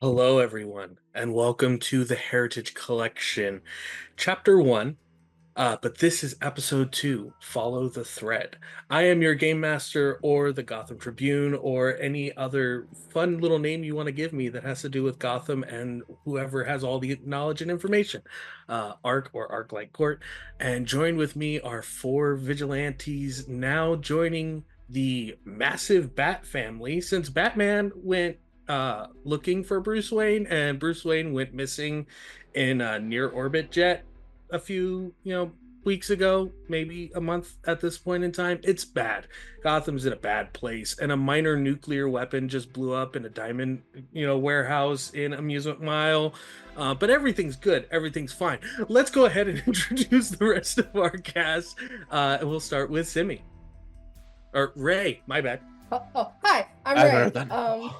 Hello, everyone, and welcome to the Heritage Collection, Chapter 1. But this is Episode 2, Follow the Thread. I am your Game Master, or the Gotham Tribune, or any other fun little name you want to give me that has to do with Gotham and whoever has all the knowledge and information. Arc or Arc-like Court. And joined with me are four vigilantes now joining the massive Bat family since Batman went looking for Bruce Wayne, and Bruce Wayne went missing in a near orbit jet a few, weeks ago, maybe a month at this point in time. It's bad. Gotham's in a bad place, and a minor nuclear weapon just blew up in a diamond, warehouse in Amusement Mile. But everything's good. Everything's fine. Let's go ahead and introduce the rest of our cast. And we'll start with Simi. Or Ray, my bad. Hi, I'm I've Ray. heard that.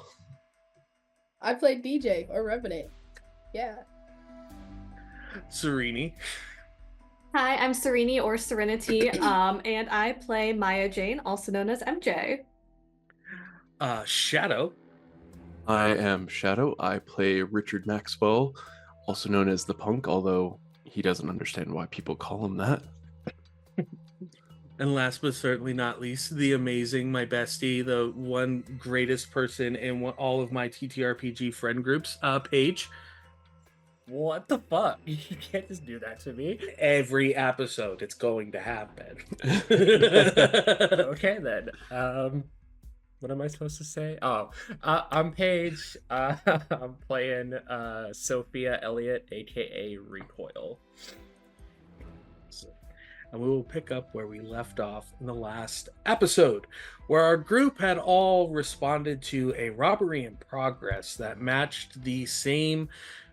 I played DJ or Revenant. Yeah. Serini. Hi, I'm Serini or Serenity, and I play Maya Jane, also known as MJ. Shadow. I am Shadow. I play Richard Maxwell, also known as the Punk, although he doesn't understand why people call him that. And last but certainly not least, the amazing, my bestie, the one greatest person in all of my TTRPG friend groups, Paige. What the fuck? You can't just do that to me. Every episode, it's going to happen. Okay, then. What am I supposed to say? I'm Paige. I'm playing Sophia Elliott, aka Recoil. And we will pick up where we left off in the last episode, where our group had all responded to a robbery in progress that matched the same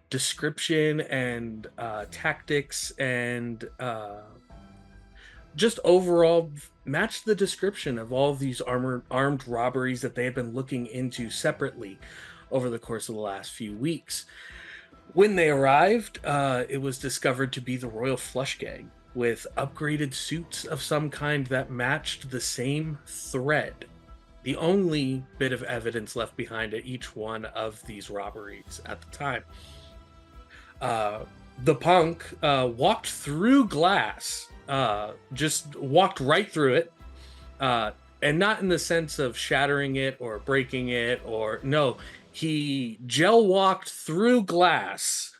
description and tactics and just overall matched the description of all of these armed robberies that they had been looking into separately over the course of the last few weeks. When they arrived, it was discovered to be the Royal Flush Gang, with upgraded suits of some kind that matched the same thread. The only bit of evidence left behind at each one of these robberies at the time. The Punk walked through glass, just walked right through it, and not in the sense of shattering it or breaking it, or no, he gel walked through glass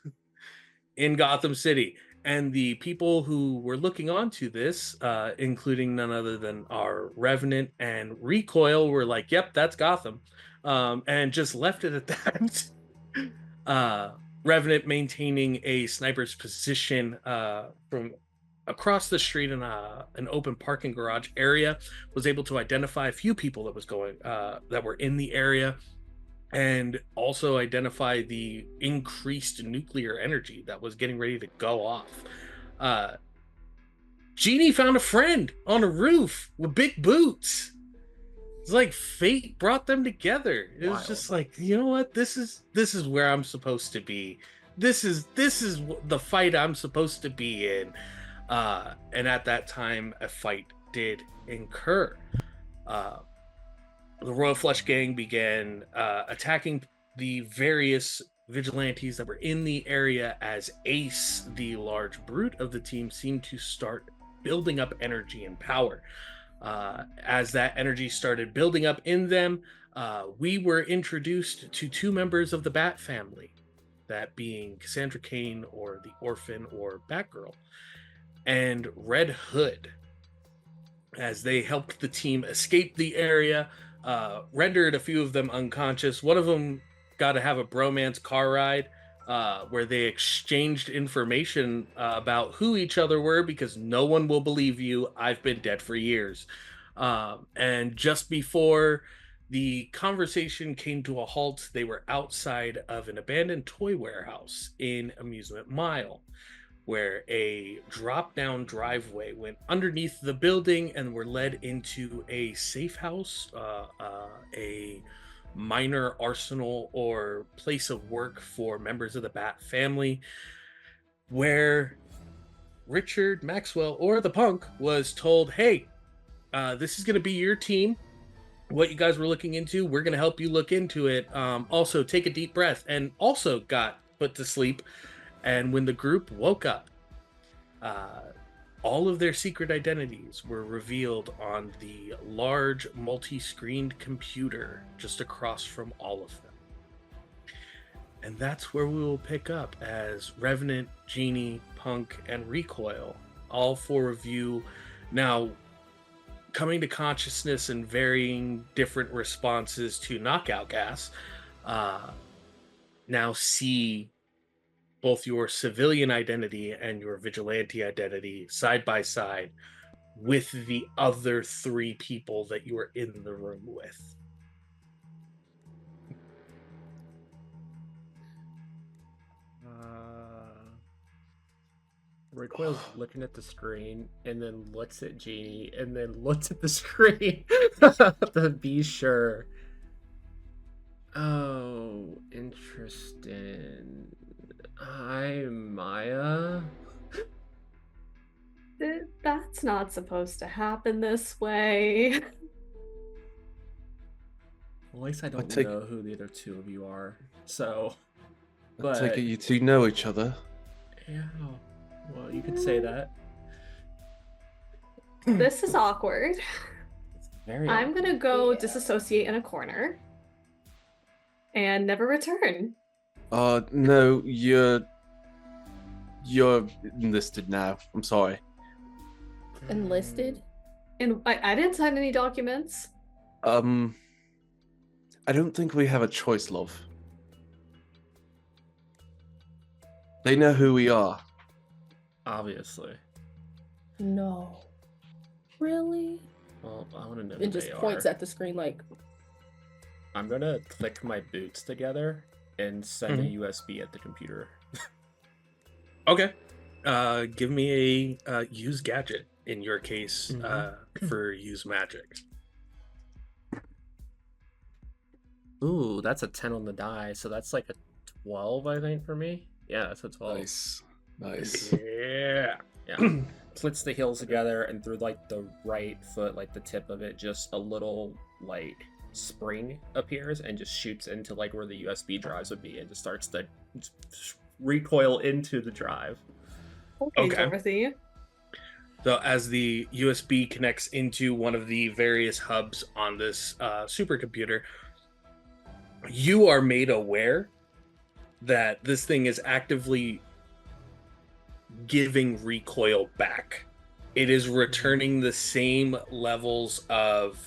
in Gotham City. And the people who were looking onto this, including none other than our Revenant and Recoil, were like, yep, that's Gotham, and just left it at that. Revenant maintaining a sniper's position from across the street in an open parking garage area, was able to identify a few people that were in the area, and also identify the increased nuclear energy that was getting ready to go off. Genie found a friend on a roof with big boots. It's like fate brought them together. It was just like, you know what? This is where I'm supposed to be. This is the fight I'm supposed to be in. And at that time, a fight did incur. The Royal Flush Gang began attacking the various vigilantes that were in the area as Ace, the large brute of the team, seemed to start building up energy and power. As that energy started building up in them, we were introduced to two members of the Bat family, that being Cassandra Cain, or the Orphan, or Batgirl, and Red Hood, as they helped the team escape the area, rendered a few of them unconscious. One of them got to have a bromance car ride where they exchanged information about who each other were, because no one will believe you. I've been dead for years. And just before the conversation came to a halt, they were outside of an abandoned toy warehouse in Amusement Mile, where a drop-down driveway went underneath the building and were led into a safe house, a minor arsenal or place of work for members of the Bat family, where Richard Maxwell, or the Punk, was told, hey, this is going to be your team. what you guys were looking into. We're going to help you look into it. Also, take a deep breath, and also got put to sleep. And when the group woke up, all of their secret identities were revealed on the large multi-screened computer just across from all of them. And that's where we will pick up as Revenant, Genie, Punk, and Recoil, all four of you now coming to consciousness and varying different responses to knockout gas, now see both your civilian identity and your vigilante identity side by side with the other three people that you were in the room with. Recoil's looking at the screen and then looks at Genie and then looks at the screen to be sure. Oh, interesting. Hi, Maya. That's not supposed to happen this way. Well, at least I don't take- know who the other two of you are. So, I but take it you two know each other. yeah, well, you could say that. This is awkward. It's very. I'm gonna awkward. go Yeah. disassociate in a corner and never return. No, you're enlisted now. I'm sorry. Enlisted? And I didn't sign any documents. I don't think we have a choice, love. They know who we are. Obviously. No. Really? Well, I want to know who It just they points are. at the screen like, I'm gonna click my boots together and send a USB at the computer. Okay. Give me a use gadget in your case for use magic. Ooh, that's a 10 on the die, so that's like a 12, I think, for me. Yeah, that's a 12. Nice. Yeah. Yeah. Slits the heels together, and through like the right foot, like the tip of it, just a little like spring appears and just shoots into like where the USB drives would be and just starts to recoil into the drive. Okay, Okay. Dorothy. So as the USB connects into one of the various hubs on this supercomputer, you are made aware that this thing is actively giving recoil back. It is returning the same levels of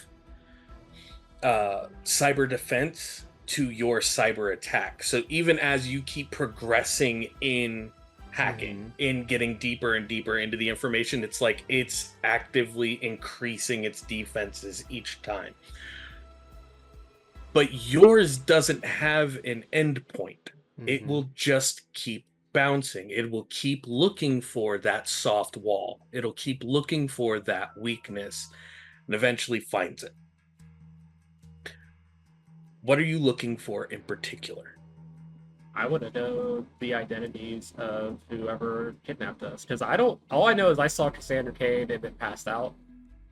cyber defense to your cyber attack. So even as you keep progressing in hacking, in getting deeper and deeper into the information, it's like it's actively increasing its defenses each time. But yours doesn't have an end point. It will just keep bouncing. It will keep looking for that soft wall. It'll keep looking for that weakness and eventually finds it. What are you looking for in particular? I want to know the identities of whoever kidnapped us, because I don't. All I know is I saw Cassandra Cain and then passed out,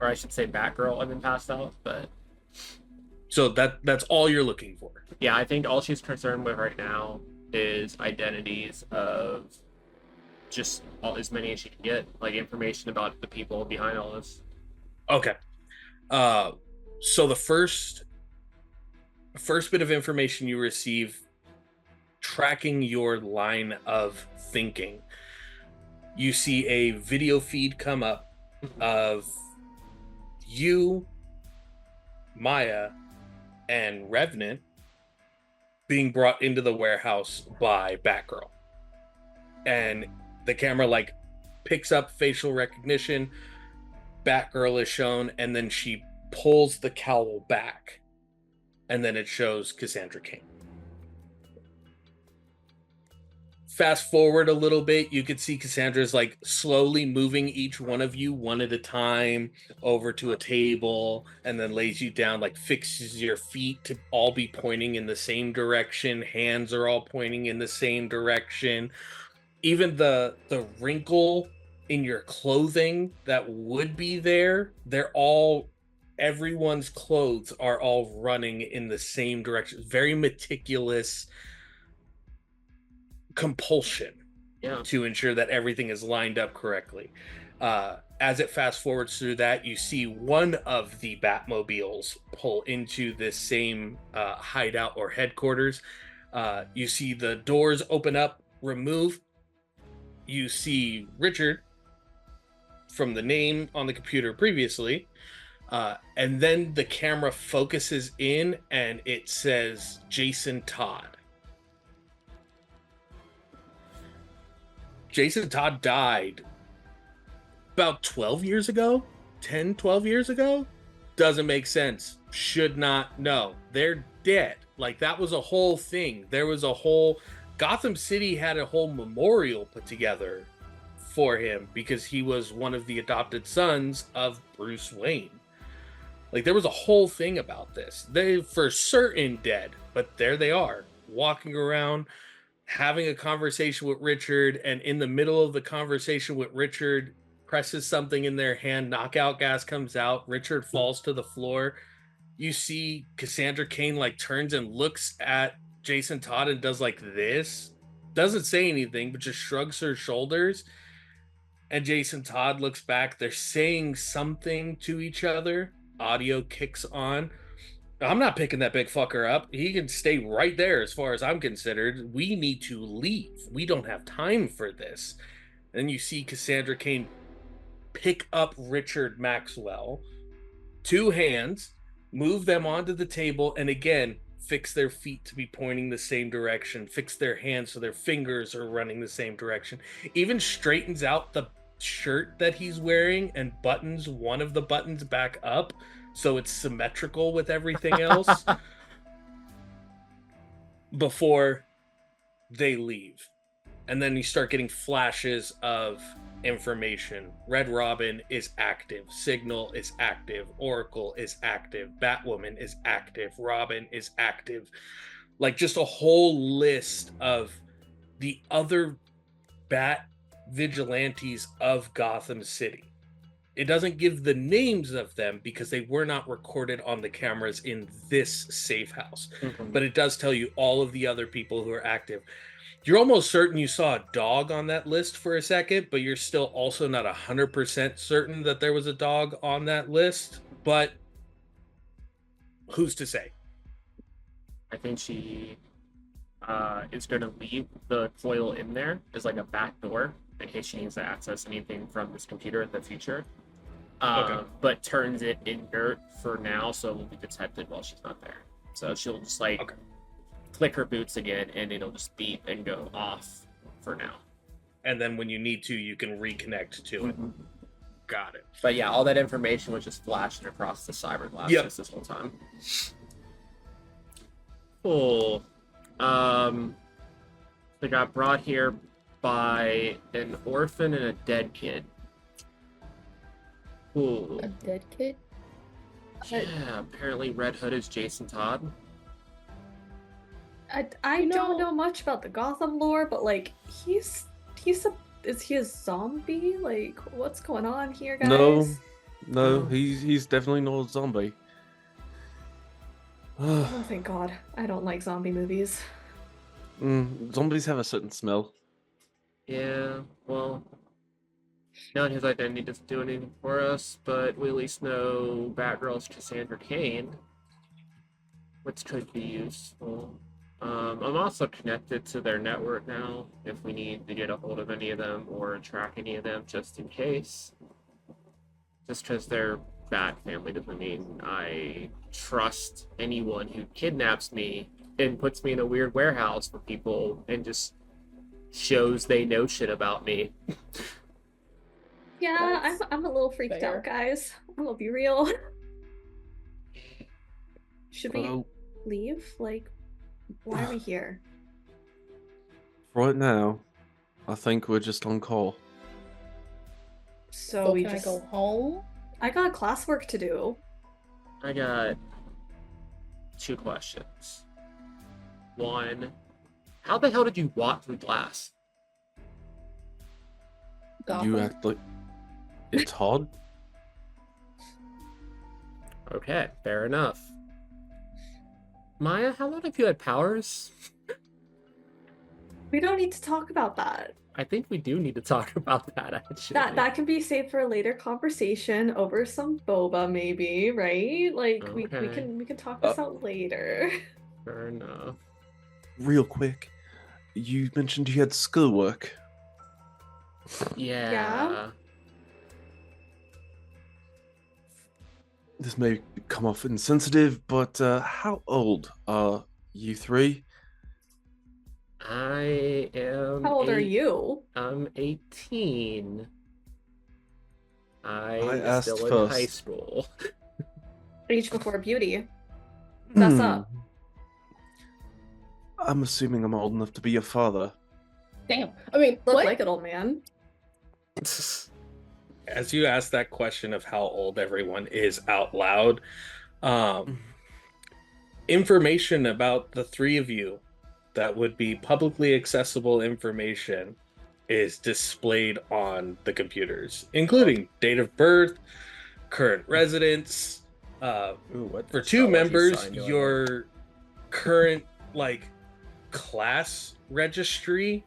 or I should say Batgirl and then passed out. But So that's all you're looking for. yeah, I think all she's concerned with right now is identities of just as many as she can get, like information about the people behind all this. Okay. So the first bit of information you receive, tracking your line of thinking, you see a video feed come up of you, Maya, and Revenant being brought into the warehouse by Batgirl. And the camera like picks up facial recognition. Batgirl is shown, and then she pulls the cowl back, and then it shows Cassandra Cain. Fast forward a little bit, you could see Cassandra's like slowly moving each one of you one at a time over to a table, and then lays you down, like fixes your feet to all be pointing in the same direction. Hands are all pointing in the same direction. Even the wrinkle in your clothing that would be there, they're all everyone's clothes are all running in the same direction. Very meticulous compulsion Yeah. to ensure that everything is lined up correctly. As it fast forwards through that, you see one of the Batmobiles pull into this same hideout or headquarters. You see the doors open up, remove. You see Richard from the name on the computer previously. And then the camera focuses in and it says Jason Todd. Jason Todd died about 12 years ago, 10, 12 years ago. Doesn't make sense. Should not know. They're dead. Like, that was a whole thing. There was a whole, Gotham City had a whole memorial put together for him because he was one of the adopted sons of Bruce Wayne. Like, there was a whole thing about this. They for certain dead, but there they are, walking around, having a conversation with Richard, and in the middle of the conversation with Richard, presses something in their hand, knockout gas comes out, Richard falls to the floor. You see Cassandra Cain like turns and looks at Jason Todd and does like this. Doesn't say anything, but just shrugs her shoulders. And Jason Todd looks back. They're saying something to each other. Audio kicks on. I'm not picking that big fucker up. He can stay right there as far as I'm considered. We need to leave. We don't have time for this. And you see Cassandra Cain pick up Richard Maxwell, two hands, move them onto the table, and again, fix their feet to be pointing the same direction, fix their hands so their fingers are running the same direction, even straightens out the shirt that he's wearing and buttons one of the buttons back up so it's symmetrical with everything else before they leave. And then you start getting flashes of information. Red Robin is active, Signal is active, Oracle is active, Batwoman is active, Robin is active. Like, just a whole list of the other Bat vigilantes of Gotham City. It doesn't give the names of them because they were not recorded on the cameras in this safe house. But it does tell you all of the other people who are active. You're almost certain you saw a dog on that list for a second, but you're still also not 100% certain that there was a dog on that list. But who's to say? I think she is going to leave the coil in there as like a back door in case she needs to access anything from this computer in the future. Okay. But turns it inert for now, so it will be detected while she's not there. So she'll just like click her boots again, and it'll just beep and go off for now. And then when you need to, you can reconnect to it. Got it. But yeah, all that information was just flashing across the cyberglass this whole time. Cool. They got brought here by an orphan and a dead kid. Cool. A dead kid? Yeah, apparently Red Hood is Jason Todd. I don't know much about the Gotham lore, but like is he a zombie? Like, what's going on here, guys? No, he's definitely not a zombie. Oh, thank God. I don't like zombie movies. Zombies have a certain smell. Yeah, well, none of his identity doesn't do anything for us, but we at least know Batgirl's Cassandra Cain, which could be useful. I'm also connected to their network now, if we need to get a hold of any of them or track any of them, just in case. Just because they're Bat family doesn't mean I trust anyone who kidnaps me and puts me in a weird warehouse for people and just shows they know shit about me. Yeah, I'm a little freaked out, guys. I'm gonna be real. Should we leave? Like, why are we here? Right now, I think we're just on call. So we can just I go home? I got classwork to do. I got 2 questions. One, how the hell did you walk through glass? You act like it's hard. Okay, fair enough. Maya, how long have you had powers? We don't need to talk about that. I think we do need to talk about that, actually. That can be saved for a later conversation over some boba, maybe, right? Like we Okay. can talk this out later. Fair enough. Real quick, you mentioned you had schoolwork. Yeah. This may come off insensitive, but how old are you three? I am. How old are you? I'm 18. I I'm asked still in first. high school. Age before beauty. That's up. I'm assuming I'm old enough to be your father. Damn. I mean, Look what? like it, old man. As you ask that question of how old everyone is out loud, information about the three of you that would be publicly accessible information is displayed on the computers, including date of birth, current residence. Ooh, what For two astrology members, sign do I your current class registry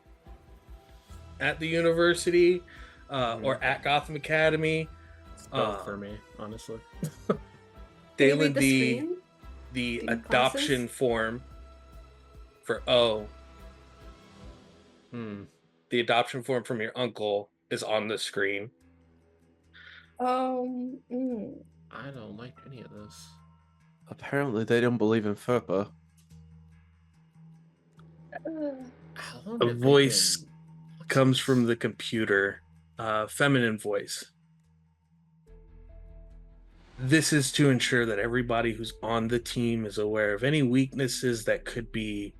at the university or at Gotham Academy. have? It's both for me, honestly. Can you Dalen, read the screen? the in adoption classes? form for the adoption form from your uncle is on the screen. I don't like any of this. Apparently, they don't believe in FERPA. How long A have they voice been- comes from the computer, feminine voice. This is to ensure that everybody who's on the team is aware of any weaknesses that could be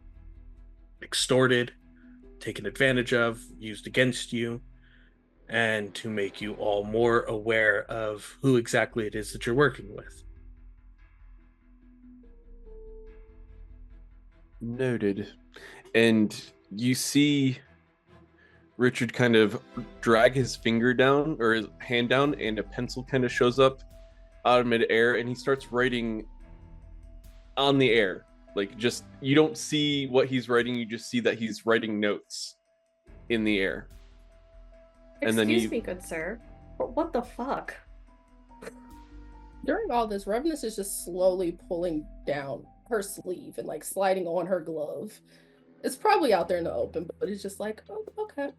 extorted, taken advantage of, used against you, and to make you all more aware of who exactly it is that you're working with. Noted. And you see Richard kind of drag his finger down or his hand down, and a pencil kind of shows up out of midair, and he starts writing on the air. Like, just, you don't see what he's writing, you just see that he's writing notes in the air. And then Excuse me, good sir. But what the fuck? During all this, Revenant is just slowly pulling down her sleeve and like sliding on her glove. It's probably out there in the open, but it's just like, oh, okay.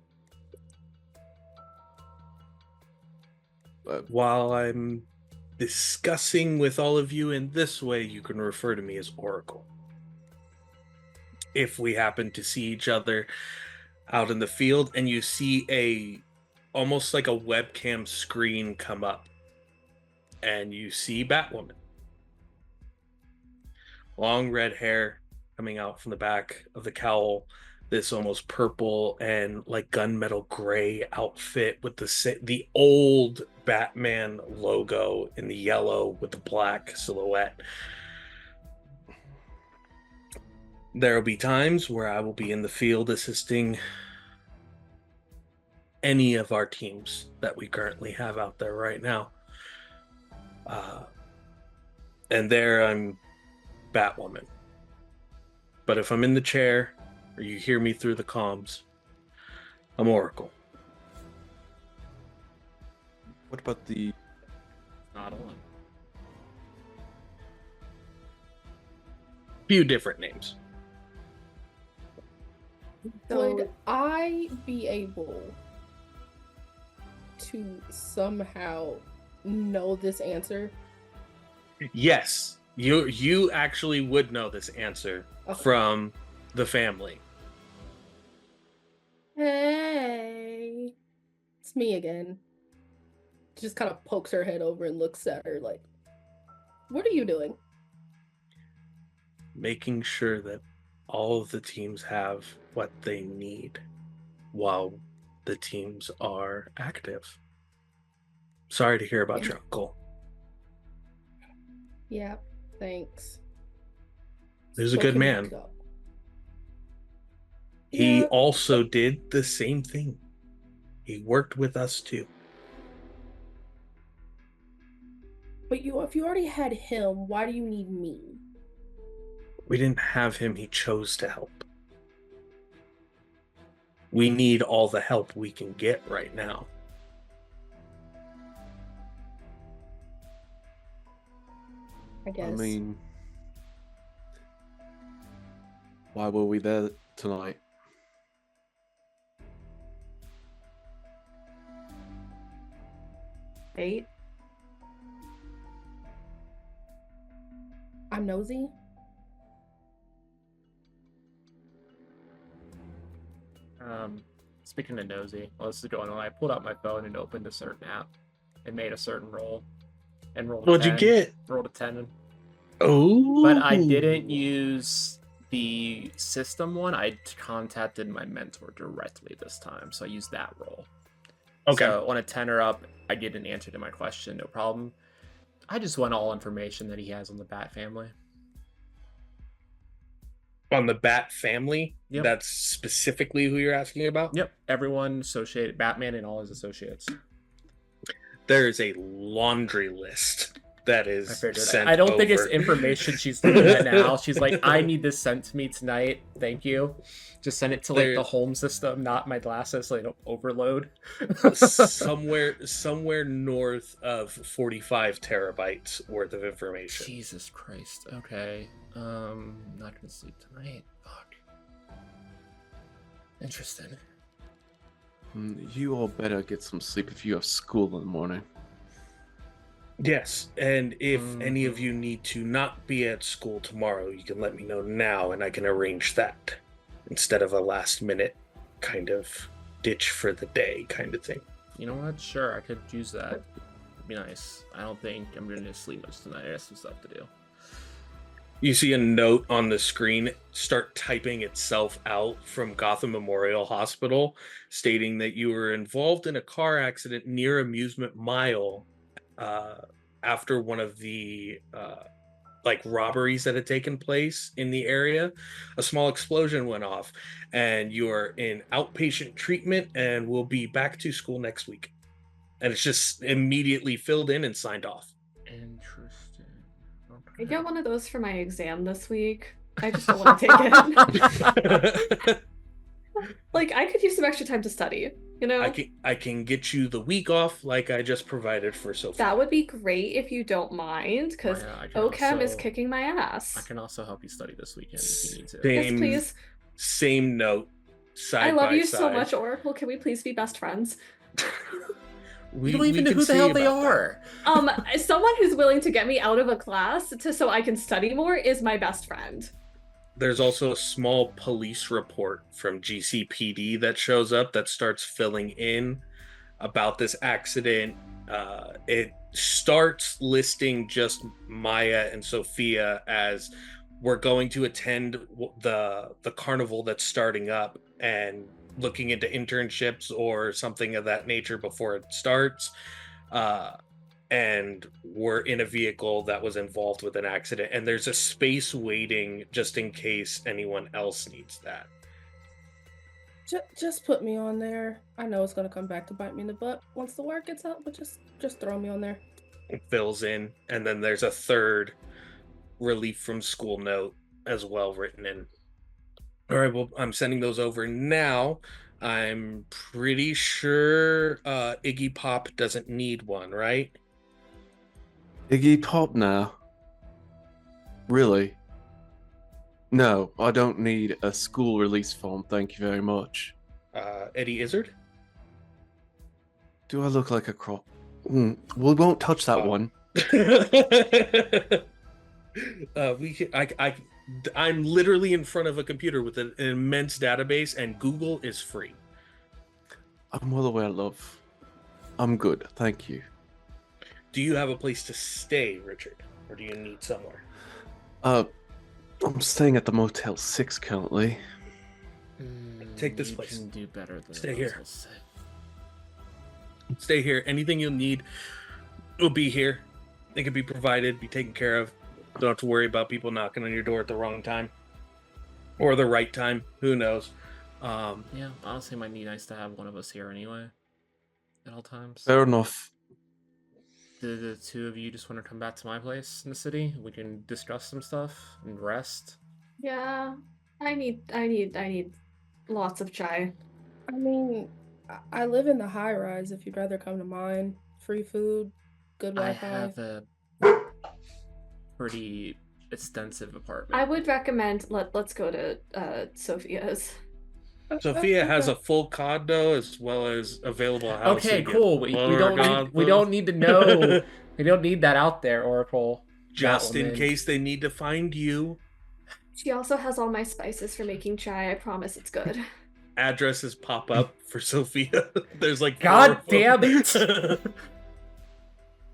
While I'm discussing with all of you in this way, you can refer to me as Oracle. If we happen to see each other out in the field and you see almost like a webcam screen come up and you see Batwoman. Long red hair coming out from the back of the cowl, this almost purple and like gunmetal gray outfit with the old Batman logo in the yellow with the black silhouette. There will be times where I will be in the field assisting any of our teams that we currently have out there right now. And there I'm Batwoman. But if I'm in the chair or you hear me through the comms, I'm Oracle. What about the... Not on. Few different names. Would I be able to somehow know this answer? Yes, you actually would know this answer Okay. from the family. Hey, it's me again. Just kind of pokes her head over and looks at her like, what are you doing? Making sure that all of the teams have what they need while the teams are active. Sorry to hear about your uncle. Yeah, thanks. He was a So good can we man. go? He Yeah. also did the same thing. He worked with us too. But if you already had him, why do you need me? We didn't have him, he chose to help. We need all the help we can get right now. I guess. I mean, why were we there tonight? Eight. I'm nosy. Speaking of nosy, while this is going on, I pulled out my phone and opened a certain app and made a certain roll. And rolled a What'd 10. you get? Rolled a 10. Oh. But I didn't use the system one. I contacted my mentor directly this time, so I used that roll. Okay. So on a 10 or up, I get an answer to my question, no problem. I just want all information that he has on the Bat family. On the Bat family? Yep. That's specifically who you're asking about? Yep, everyone associated, Batman and all his associates. There is a laundry list that is sent I don't think it's over. information she's looking at now. She's like, I need this sent to me tonight. Thank you. Just send it to like the home system, not my glasses, so they don't overload. somewhere north of 45 terabytes worth of information. Jesus Christ. Okay. Not gonna sleep tonight. Fuck. Interesting. You all better get some sleep if you have school in the morning. Yes, and if any of you need to not be at school tomorrow, you can let me know now and I can arrange that instead of a last minute kind of ditch for the day kind of thing. You know what? Sure, I could use that. It'd be nice. I don't think I'm gonna sleep much tonight. I have some stuff to do. You see a note on the screen start typing itself out from Gotham Memorial Hospital stating that you were involved in a car accident near Amusement Mile after one of the robberies that had taken place in the area. A small explosion went off and you're in outpatient treatment and will be back to school next week. And it's just immediately filled in and signed off. Interesting. I get one of those for my exam this week. I just don't want to take it. Like, I could use some extra time to study, you know? I can get you the week off like I just provided for Sophie. That would be great if you don't mind, because OChem is kicking my ass. I can also help you study this weekend if you need to. Yes, please. Same note, side by side. I love you so much, Oracle. Can we please be best friends? We don't even know who the hell they are. Someone who's willing to get me out of a class so I can study more is my best friend. There's also a small police report from GCPD that shows up that starts filling in about this accident. It starts listing just Maya and Sophia as we're going to attend the carnival that's starting up and looking into internships or something of that nature before it starts. And we're in a vehicle that was involved with an accident, and there's a space waiting just in case anyone else needs that. Just put me on there. I know it's gonna come back to bite me in the butt once the word gets out, but just throw me on there. It fills in, and then there's a third relief from school note as well written in. All right, well, I'm sending those over now. I'm pretty sure Iggy Pop doesn't need one, right? Iggy Pop now? Really? No, I don't need a school release form, thank you very much. Eddie Izzard? Do I look like a crop? We won't touch that one. I'm literally in front of a computer with an immense database, and Google is free. I'm well aware, love. I'm good, thank you. Do you have a place to stay, Richard? Or do you need somewhere? I'm staying at the Motel 6 currently. Take this place. Can do better than Stay here. Stay here. Anything you'll need will be here. It can be provided, be taken care of. Don't have to worry about people knocking on your door at the wrong time. Or the right time. Who knows? Yeah, honestly, it might be nice to have one of us here anyway. At all times. Fair enough. Do the two of you just want to come back to my place in the city? We can discuss some stuff and rest. Yeah, I need lots of chai. I mean, I live in the high rise. If you'd rather come to mine, free food, good I Wi-Fi. have a pretty extensive apartment. I would recommend let's go to Sophia's. Sophia has a full condo as well as available housing. Okay, cool. We don't need to know. know. We don't need that out there, Oracle. Just in Batwoman. case they need to find you. She also has all my spices for making chai. I promise it's good. Addresses pop up for Sophia. There's like God 4 of them. damn it!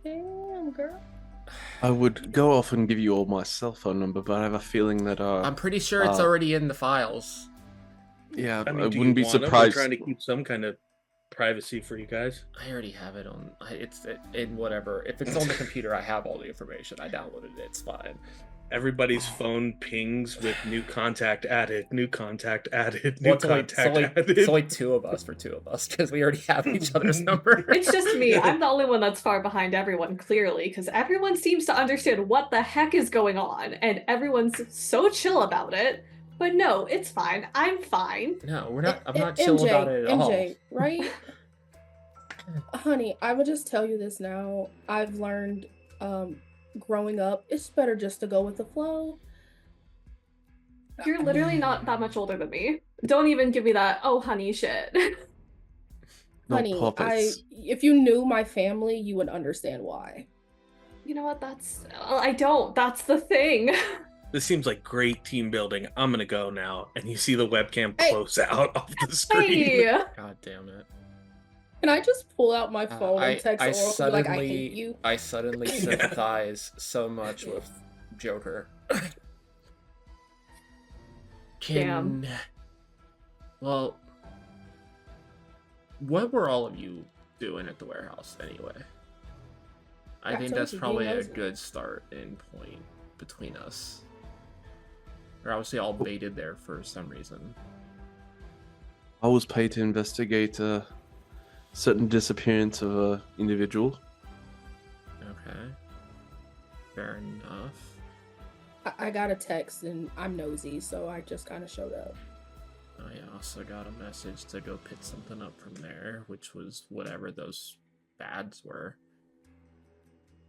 Damn, girl. I would go off and give you all my cell phone number, but I have a feeling that I'm pretty sure it's already in the files. yeah, I mean, I do wouldn't you be want 'em? We're surprised. trying to keep some kind of privacy for you guys. I already have it on. It's in whatever. If it's on the computer, I have all the information. I downloaded it. It's fine. Everybody's phone pings with new contact added, new contact added, new Well, it's contact added. it's only two of us for two of us because we already have each other's number. It's just me. I'm the only one that's far behind everyone, clearly, because everyone seems to understand what the heck is going on, and everyone's so chill about it. But no, it's fine. I'm fine. No, we're not. I'm not chill about it at all. MJ, right? Honey, I would just tell you this now. I've learned growing up, it's better just to go with the flow. You're literally not that much older than me. Don't even give me that, oh, honey, shit. No Honey, puppets. if you knew my family, you would understand why. You know what? I don't. That's the thing. This seems like great team building. I'm gonna go now. And you see the webcam Hey. close out off the screen. Hey. God damn it! Can I just pull out my phone I and text Oracle like I hate you? I suddenly sympathize so much with Joker. Damn. Well, what were all of you doing at the warehouse anyway? I I think told that's you, probably Genie a knows it. good start in point between us. We're obviously all baited there for some reason. I was paid to investigate a certain disappearance of a individual. Okay. Fair enough. I got a text and I'm nosy, so I just kind of showed up. I also got a message to go pick something up from there, which was whatever those bads were.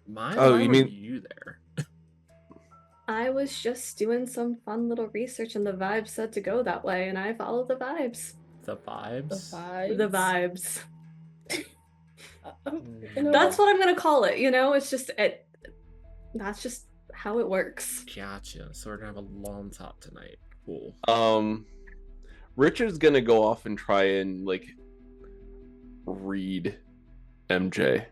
Why Oh, why you were mean- you there? I was just doing some fun little research and the vibes said to go that way, and I followed the vibes. The The vibes? vibes. The vibes. You know, That's what I'm gonna call it, you know? It's just that's just how it works. Gotcha. So we're gonna have a long talk tonight. Cool. Richard's gonna go off and try and like read MJ.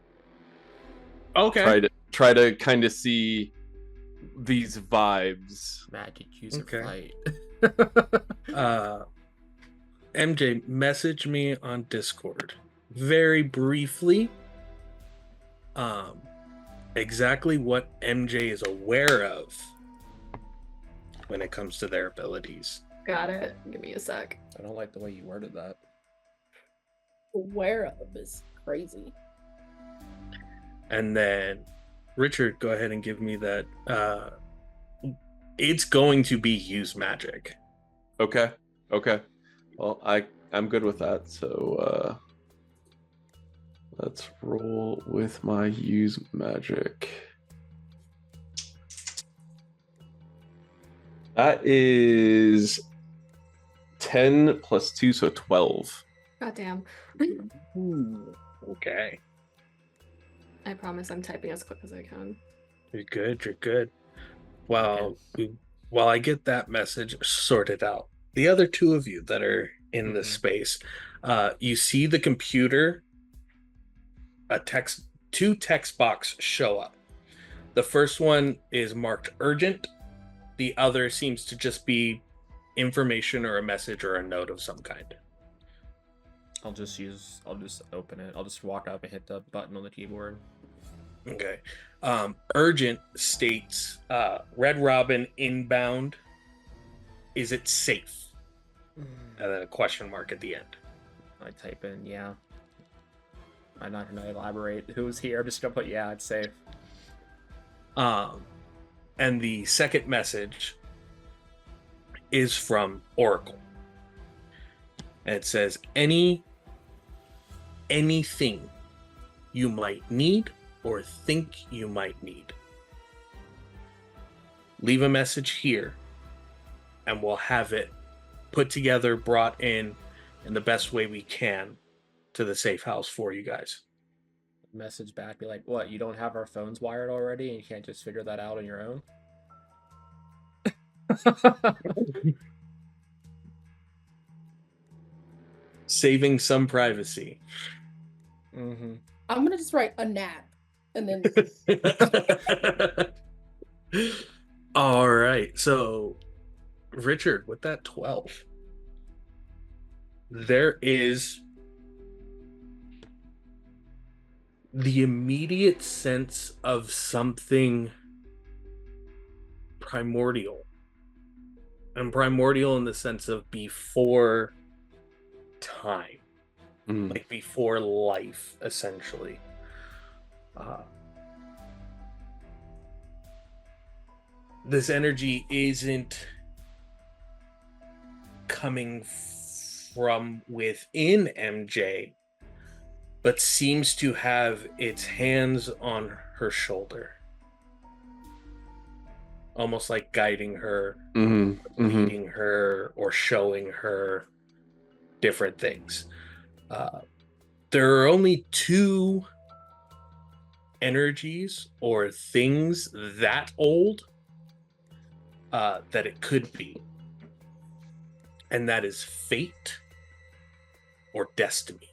Okay. Try to kind of see these vibes. Magic user Okay. flight. MJ, message me on Discord very briefly. Exactly what MJ is aware of when it comes to their abilities. Got it. Give me a sec. I don't like the way you worded that. aware of is crazy. And then Richard, go ahead and give me that. It's going to be use magic. Okay. Well, I'm good with that. So let's roll with my use magic. That is 10 plus 2, so 12. Goddamn. Ooh, okay. I promise I'm typing as quick as I can. You're good. You're good. While I get that message sorted out, the other two of you that are in this space, you see the computer. Two text box show up. The first one is marked urgent. The other seems to just be information or a message or a note of some kind. I'll just open it. I'll just walk up and hit the button on the keyboard. Okay. Urgent states Red Robin inbound. Is it safe? And then a question mark at the end. I type in, yeah. I'm not gonna elaborate who's here. I'm just gonna put yeah, it's safe. And the second message is from Oracle. And it says, anything you might need or think you might need, leave a message here and we'll have it put together, brought in the best way we can to the safe house for you guys. Message back, be like, what, you don't have our phones wired already and you can't just figure that out on your own? Saving some privacy. Mm-hmm. I'm gonna just write a nap and then All right, so Richard, with that 12, there is the immediate sense of something primordial, and primordial in the sense of before time, like before life, essentially. This energy isn't coming from within MJ, but seems to have its hands on her shoulder, almost like guiding her, leading her, or showing her different things. There are only two energies or things that old that it could be, and that is fate or destiny.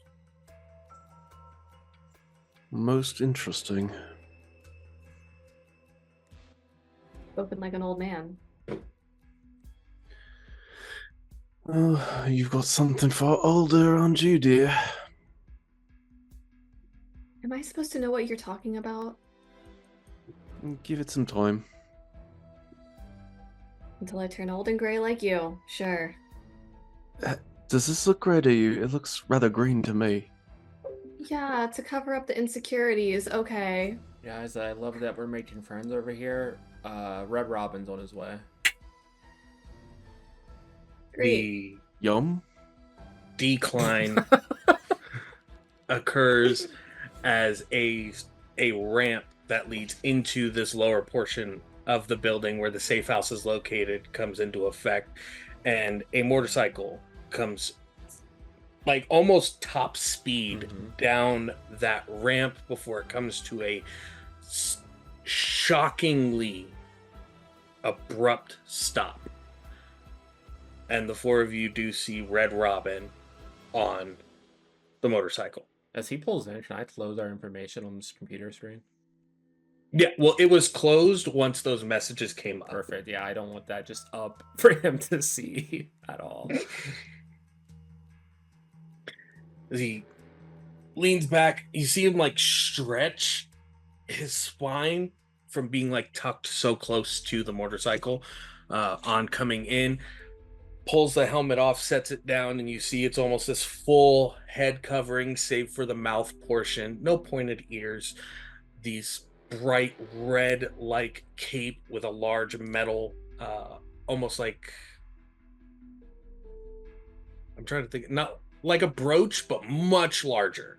Most interesting. Spoken like an old man. Oh, you've got something far older, aren't you, dear? Am I supposed to know what you're talking about? Give it some time. Until I turn old and gray like you, sure. Does this look red to you? It looks rather green to me. Yeah, to cover up the insecurities, okay. Guys, I love that we're making friends over here. Red Robin's on his way. Great. Yum? Decline occurs as a ramp that leads into this lower portion of the building where the safe house is located comes into effect, and a motorcycle comes like almost top speed down that ramp before it comes to a shockingly abrupt stop. And the four of you do see Red Robin on the motorcycle. As he pulls in, can I close our information on this computer screen? Yeah, well, it was closed once those messages came up. Perfect. Yeah, I don't want that just up for him to see at all. As he leans back, you see him like stretch his spine from being like tucked so close to the motorcycle on coming in. Pulls the helmet off, sets it down, and you see it's almost this full head covering, save for the mouth portion. No pointed ears. These bright red like cape with a large metal, almost like, I'm trying to think, not like a brooch, but much larger,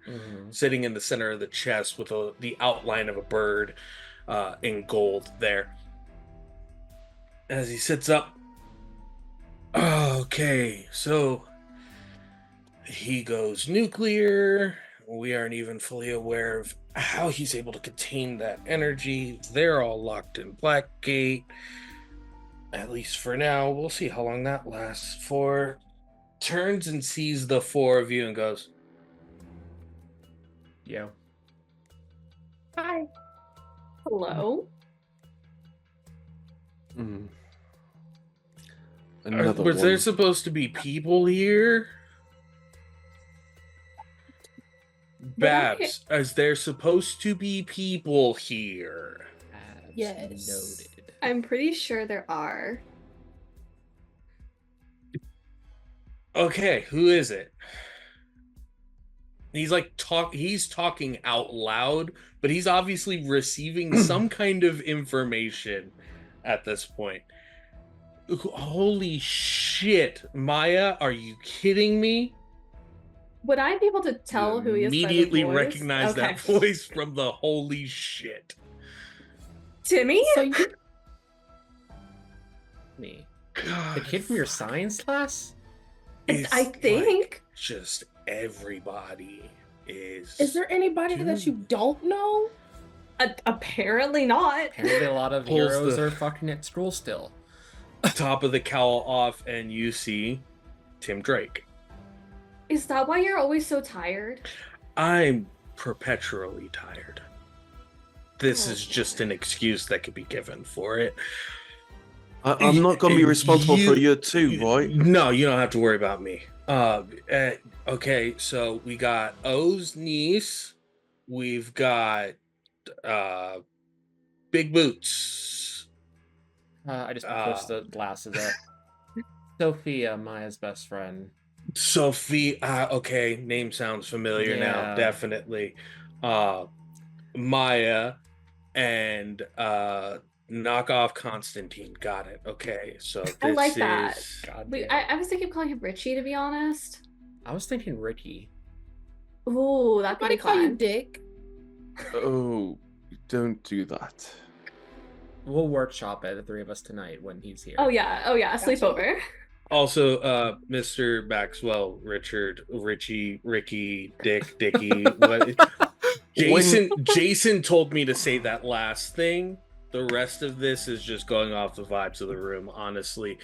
sitting in the center of the chest with the outline of a bird in gold there. As he sits up, okay, so he goes nuclear. We aren't even fully aware of how he's able to contain that energy. They're all locked in Blackgate, at least for now. We'll see how long that lasts for. Turns and sees the four of you and goes, Yo. hi. Hello? was there supposed to be people here? Babs, is there supposed to be people here? Yes. Noted. I'm pretty sure there are. Okay, who is it? He's like he's talking out loud, but he's obviously receiving some kind of information at this point. Holy shit, Maya, are you kidding me? Would I be able to tell You who he is? immediately by the voice? recognize Okay. that voice from the holy shit. Timmy? So you Me. God, The kid from your science class? it's I think. like just everybody is. is there anybody that you don't know? Apparently not. Apparently a lot of Pulls heroes the- are fucking at school still. top of the cowl off, and you see Tim Drake. Is that why you're always so tired? I'm perpetually tired. This Oh, is just an excuse that could be given for it. I'm not going to be responsible for year 2, right? No, you don't have to worry about me. Okay, so we got O's niece. We've got Big Boots. I just pushed the glasses up. Sophia, Maya's best friend. Sophie. Okay, name sounds familiar now. Yeah. Definitely. Maya and knockoff Constantine. Got it. Okay, so this I like that. is God Wait, damn. I was thinking of calling him Richie, to be honest. I was thinking Ricky. Ooh, that could Somebody be call you fun. Dick. Oh, don't do that. We'll workshop it, the three of us tonight when he's here. Oh yeah, Gotcha. sleepover. also Mr. Maxwell, Richard, Richie, Ricky, Dick, Dicky. What? Jason told me to say that last thing. The rest of this is just going off the vibes of the room, honestly.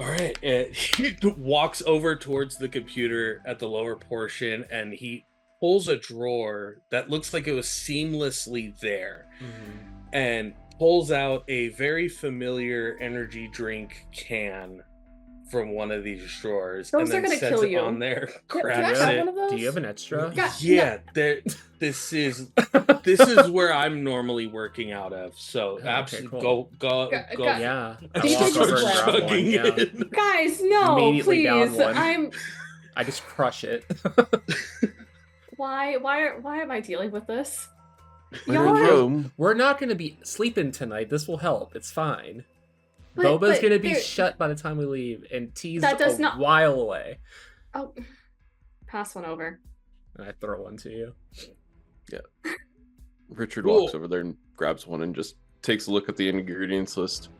All right, he walks over towards the computer at the lower portion, and he pulls a drawer that looks like it was seamlessly there, and pulls out a very familiar energy drink can from one of these drawers. Those and are then gonna sets kill it you. on there, Can I grabs have it. one of those? Do you have an extra? God, Yeah, this is where I'm normally working out of. So Okay, absolutely cool. go. Yeah. Do I you walk think over it's and grab one. chugging Yeah. it. Guys, no, Immediately down please. one. I just crush it. Why am I dealing with this? When Y'all in are- Rome, We're not going to be sleeping tonight. This will help. It's fine. But- Boba's but going to be there- shut by the time we leave, and T's That does a not- while away. Oh, pass one over. And I throw one to you. Richard Cool. walks over there and grabs one and just takes a look at the ingredients list.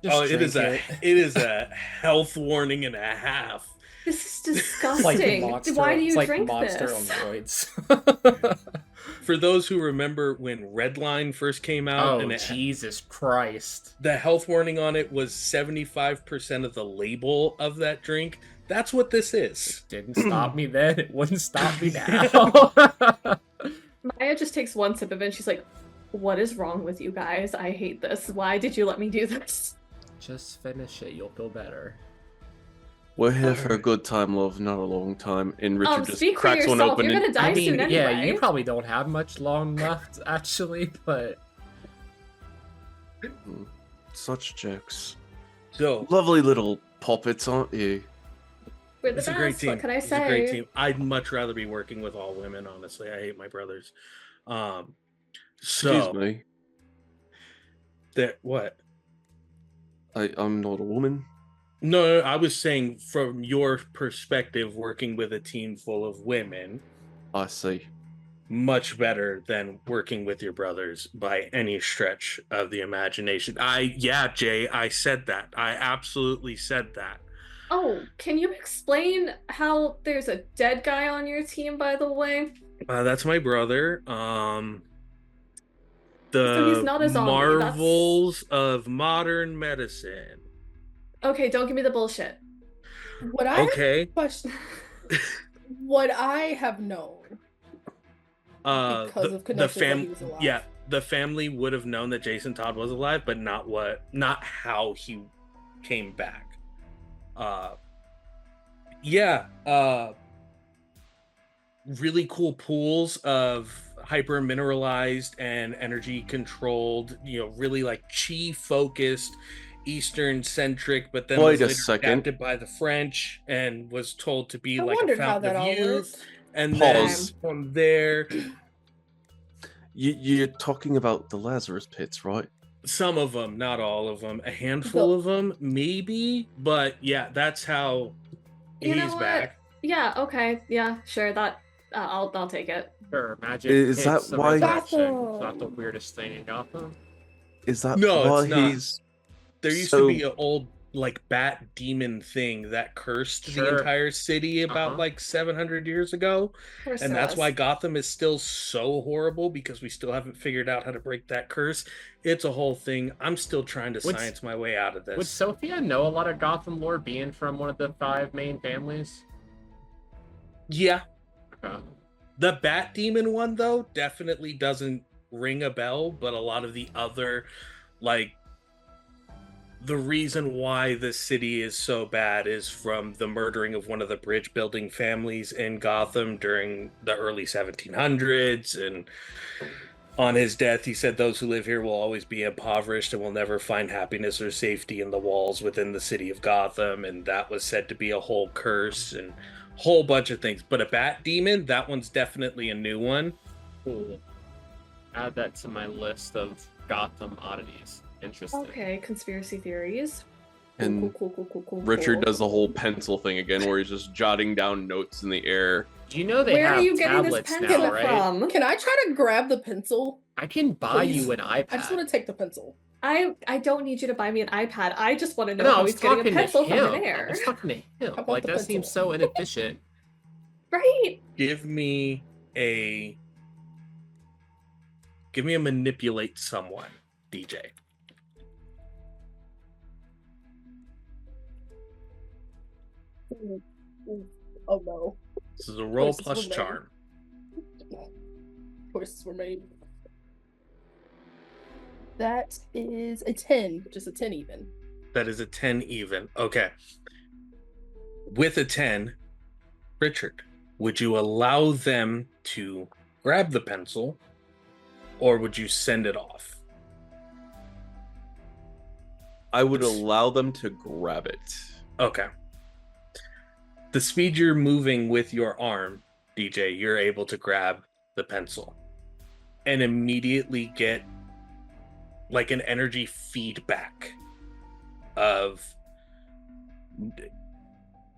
Just It is drink it is a health warning and a half. This is It's like disgusting. Monster, Why do you it's like drink Monster this? on steroids. For those who remember when Redline first came out, Oh, and Jesus Christ. the health warning on it was 75% of the label of that drink. That's what this is. Didn't stop me then. It wouldn't stop me now. Maya just takes one sip of it and she's like, what is wrong with you guys? I hate this. Why did you let me do this? Just finish it. You'll feel better. We're here for a good time, love, not a long time. And Richard just Speak for cracks one yourself. open You're and gonna die I mean, soon anyway. yeah, you probably don't have much long left, actually, but such jokes. So Lovely little puppets, aren't you? We're the it's a best. great team. What can I It's say? a great team. I'd much rather be working with all women, honestly. I hate my brothers. So Excuse me. what? I'm not a woman. No, I was saying from your perspective, working with a team full of women, I see. much better than working with your brothers by any stretch of the imagination. Jay, I said that. I absolutely said that. Oh, can you explain how there's a dead guy on your team, by the way? That's my brother. The So he's not a zombie, marvels of modern medicine. Okay, don't give me the bullshit. What I Okay. question, what I have known because of the connections that he was alive. yeah, the family would have known that Jason Todd was alive, but not how he came back. Really cool pools of hyper mineralized and energy controlled, really like chi focused, Eastern centric, but then Wait was a later second. adapted by the French and was told to be I like a wondered how fountain that of all youth. worked. And Pause. then from there, You're talking about the Lazarus pits, right? some of them, not all of them, a handful of them, maybe. But yeah, that's how You know he's what? back. Yeah, okay. Yeah, sure. That I'll take it. Sure, magic Is hits that the why- resurrection. It's Gotham. not the weirdest thing in Gotham. Is that No, why it's not. he's There used so- to be an old like bat demon thing that cursed the Sure. entire city about Uh-huh. like 700 years ago. Of course And there that's why was. Gotham is still so horrible, because we still haven't figured out how to break that curse. It's a whole thing. I'm still trying to Would- science my way out of Would this. Sophia know a lot of Gotham lore being from one of the 5 main families? Yeah. Okay. The bat demon one, though, definitely doesn't ring a bell, but a lot of the other, like, the reason why the city is so bad is from the murdering of one of the bridge building families in Gotham during the early 1700s. And on his death, he said, "Those who live here will always be impoverished and will never find happiness or safety in the walls within the city of Gotham." And that was said to be a whole curse and whole bunch of things. But a bat demon, that one's definitely a new one. Cool. Add that to my list of Gotham oddities. Interesting. Okay, conspiracy theories. And Cool. Richard does the whole pencil thing again, where he's just jotting down notes in the air. Do you know they Where have are you getting this tablets pencil now, right? from? Can I try to grab the pencil? I can buy Please? you an iPad. I just want to take the pencil. I don't need you to buy me an iPad. I just want to know No, I how was he's getting a talking to pencil him. from I there. was talking to him. How about Like the that pencil? seems so inefficient. Right? Give me a manipulate someone, DJ. Oh no. This is a roll Choices plus were made. charm. Choices were made. That is a 10, just a 10 even. That is a 10 even. Okay. With a 10, Richard, would you allow them to grab the pencil, or would you send it off? I would It's- allow them to grab it. Okay. The speed you're moving with your arm, DJ, you're able to grab the pencil and immediately get like an energy feedback of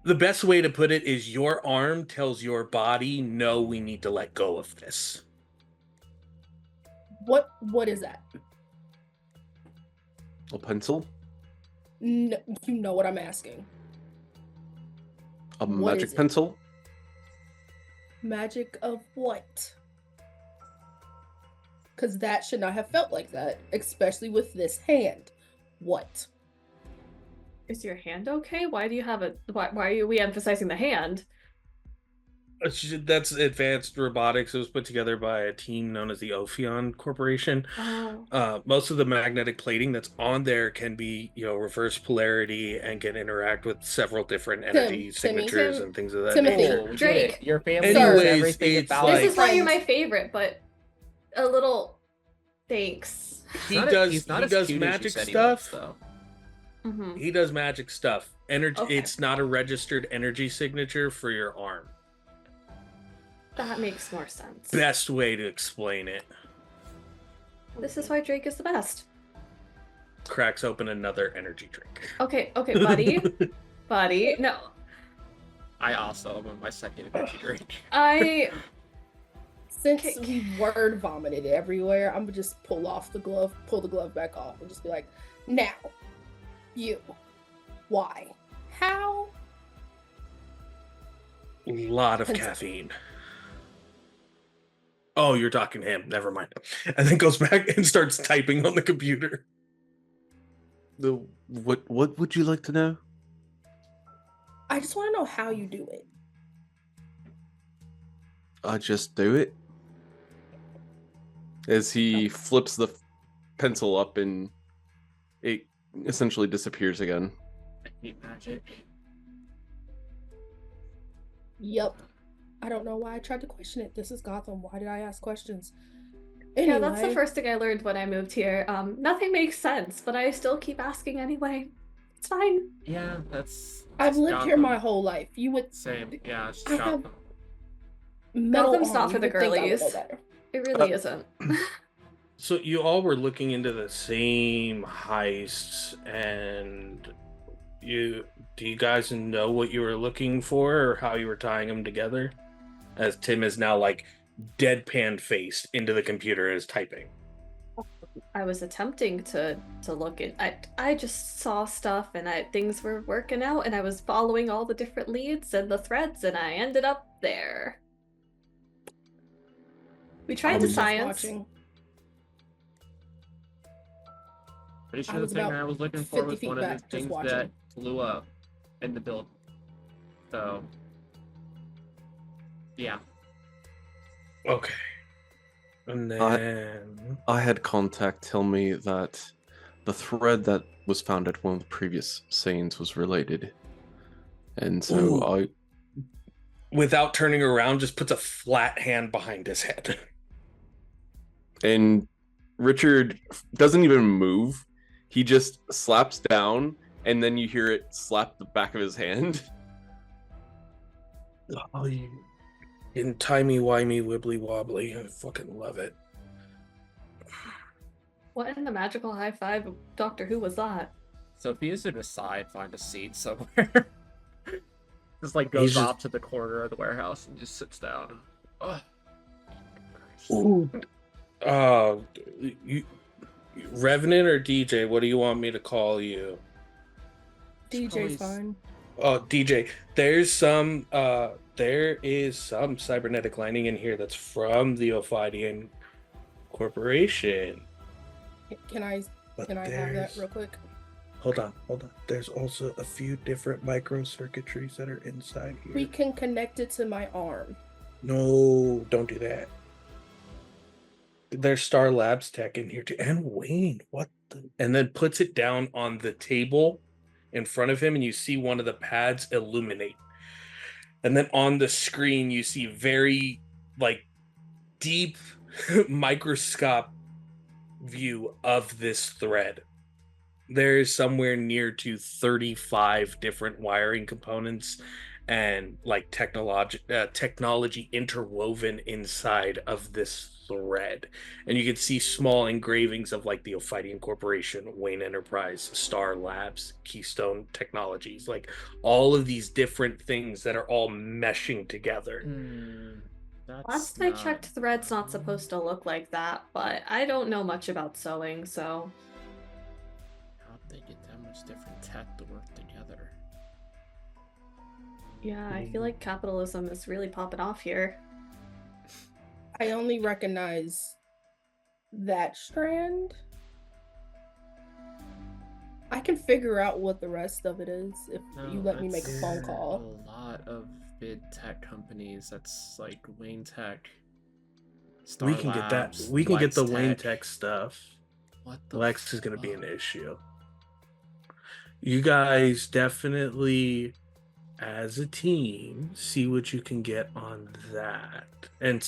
the best way to put it is your arm tells your body, no, we need to let go of this. What is that? A pencil? No, you know what I'm asking. A What magic is it? pencil? Magic of what? Because that should not have felt like that, especially with this hand. What? Is your hand okay? Why do you have it? Why are we emphasizing the hand? That's advanced robotics. It was put together by a team known as the Ophion Corporation. Oh. Most of the magnetic plating that's on there can be, reverse polarity and can interact with several different energy signatures Tim, and things of that Timothy. nature. we get Drake. it. Your family Sir. knows Anyways, everything it's about like- This is why you're Friends. my favorite, but a little thanks. He does he's not as magic cute as you said he was, stuff. though. Mm-hmm. He does magic stuff. Energy. Okay. It's not a registered energy signature for your arm. That makes more sense. Best way to explain it. This is why Drake is the best. Cracks open another energy drink. Okay, buddy. Buddy. No. I also am on my second energy drink. Since Okay. we word vomited everywhere, I'm gonna just pull the glove back off, and just be like, now, you, why, how? Lot of Pencil. caffeine. Oh, you're talking to him. Never mind. And then goes back and starts typing on the computer. What would you like to know? I just want to know how you do it. I just do it. As he flips the pencil up and it essentially disappears again. I hate magic. Yep. I don't know why I tried to question it. This is Gotham. Why did I ask questions? Yeah, that's the Anyway, first thing I learned when I moved here. Nothing makes sense, but I still keep asking anyway. It's fine. Yeah, that's. I've lived here Gotham. my whole life. You would. Same. Yeah, it's I have- Gotham. metal Gotham's arm, not for you the would think I would know girlies. better. It really isn't. So you all were looking into the same heists, and do you guys know what you were looking for or how you were tying them together? As Tim is now like deadpan faced into the computer and is typing. I was attempting to look in. I just saw stuff and things were working out, and I was following all the different leads and the threads, and I ended up there. We tried I to was just science. watching. Pretty I sure the was thing about that I was looking for 50 was feet one of back, the just things watching. that blew up in the build. So, yeah. Okay. And then I had contact tell me that the thread that was found at one of the previous scenes was related. And so Ooh. Without turning around, just puts a flat hand behind his head. And Richard doesn't even move. He just slaps down, and then you hear it slap the back of his hand. Oh, you didn't timey-wimey wibbly wobbly. I fucking love it. What in the magical high five of Doctor Who was that? Sophia's to decide, find a seat somewhere. Just like goes off to the corner of the warehouse and just sits down. Ugh. Ooh. You, Revenant or DJ? What do you want me to call you? DJ's fine. Oh, DJ. There is some cybernetic lining in here that's from the Ophidian Corporation. Can I have that real quick? Hold on. There's also a few different microcircuitries that are inside here. We can connect it to my arm. No, don't do that. There's Star Labs tech in here too. And Wayne, what the? And then puts it down on the table in front of him, and you see one of the pads illuminate. And then on the screen, you see very like deep microscope view of this thread. There is somewhere near to 35 different wiring components and like technology interwoven inside of this thread. And you can see small engravings of like the Ophidian Corporation, Wayne Enterprise, Star Labs, Keystone Technologies, like all of these different things that are all meshing together. Last I checked, thread's not supposed to look like that, but I don't know much about sewing, so... How'd they get that much different tech to work together? Yeah, I feel like capitalism is really popping off here. I only recognize that strand. I can figure out what the rest of it is if you let me make a phone call. A lot of big tech companies. That's like Wayne Tech. Star We can Labs, get that. We can get Lex the Wayne Tech. Tech stuff. What the Lex is going to be an issue. You guys definitely, as a team, see what you can get on that. And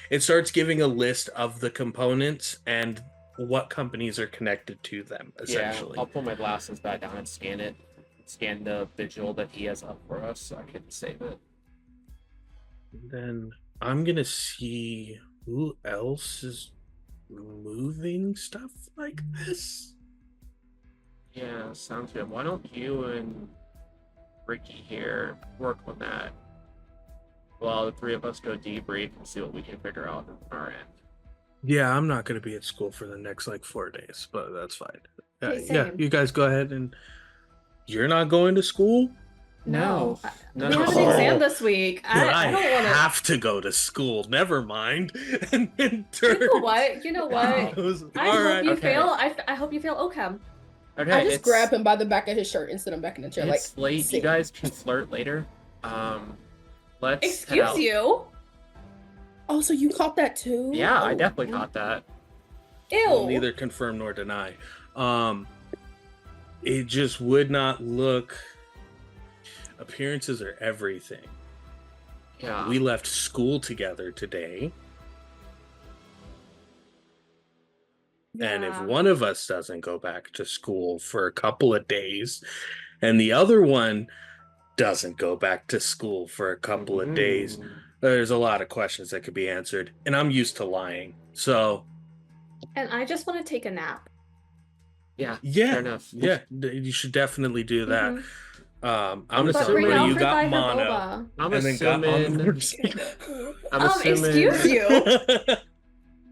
it starts giving a list of the components and what companies are connected to them, essentially. Yeah, I'll pull my glasses back down and scan it. Scan the visual that he has up for us so I can save it. Then I'm going to see who else is moving stuff like this. Yeah, sounds good. Why don't you and Ricky here work on that while the three of us go debrief and see what we can figure out on our end. Yeah, I'm not going to be at school for the next 4 days, but that's fine. Hey, Yeah, same. you guys go ahead. And you're not going to school? No. We have an exam this week. I don't want to have to go to school. Never mind. And then You know what? I hope you fail OChem. Okay, I just grab him by the back of his shirt and sit him back in the chair. It's late. sit. You guys can flirt later. Let's head Excuse out. you? Oh, so you caught that too? Yeah, I Oh, definitely caught that. Ew. Well, neither confirm nor deny. It just would not look. Appearances are everything. Yeah. We left school together today. And if Yeah. one of us doesn't go back to school for a couple of days, and the other one doesn't go back to school for a couple of days, There's a lot of questions that could be answered, and I'm used to lying. So, And I just want to take a nap. Yeah, yeah, fair enough. yeah, you should definitely do that. Mhm. I'm But assuming bring you Alfred got by her mono, boba. I'm and then got on the assuming. motorcycle. I'm assuming. Excuse you.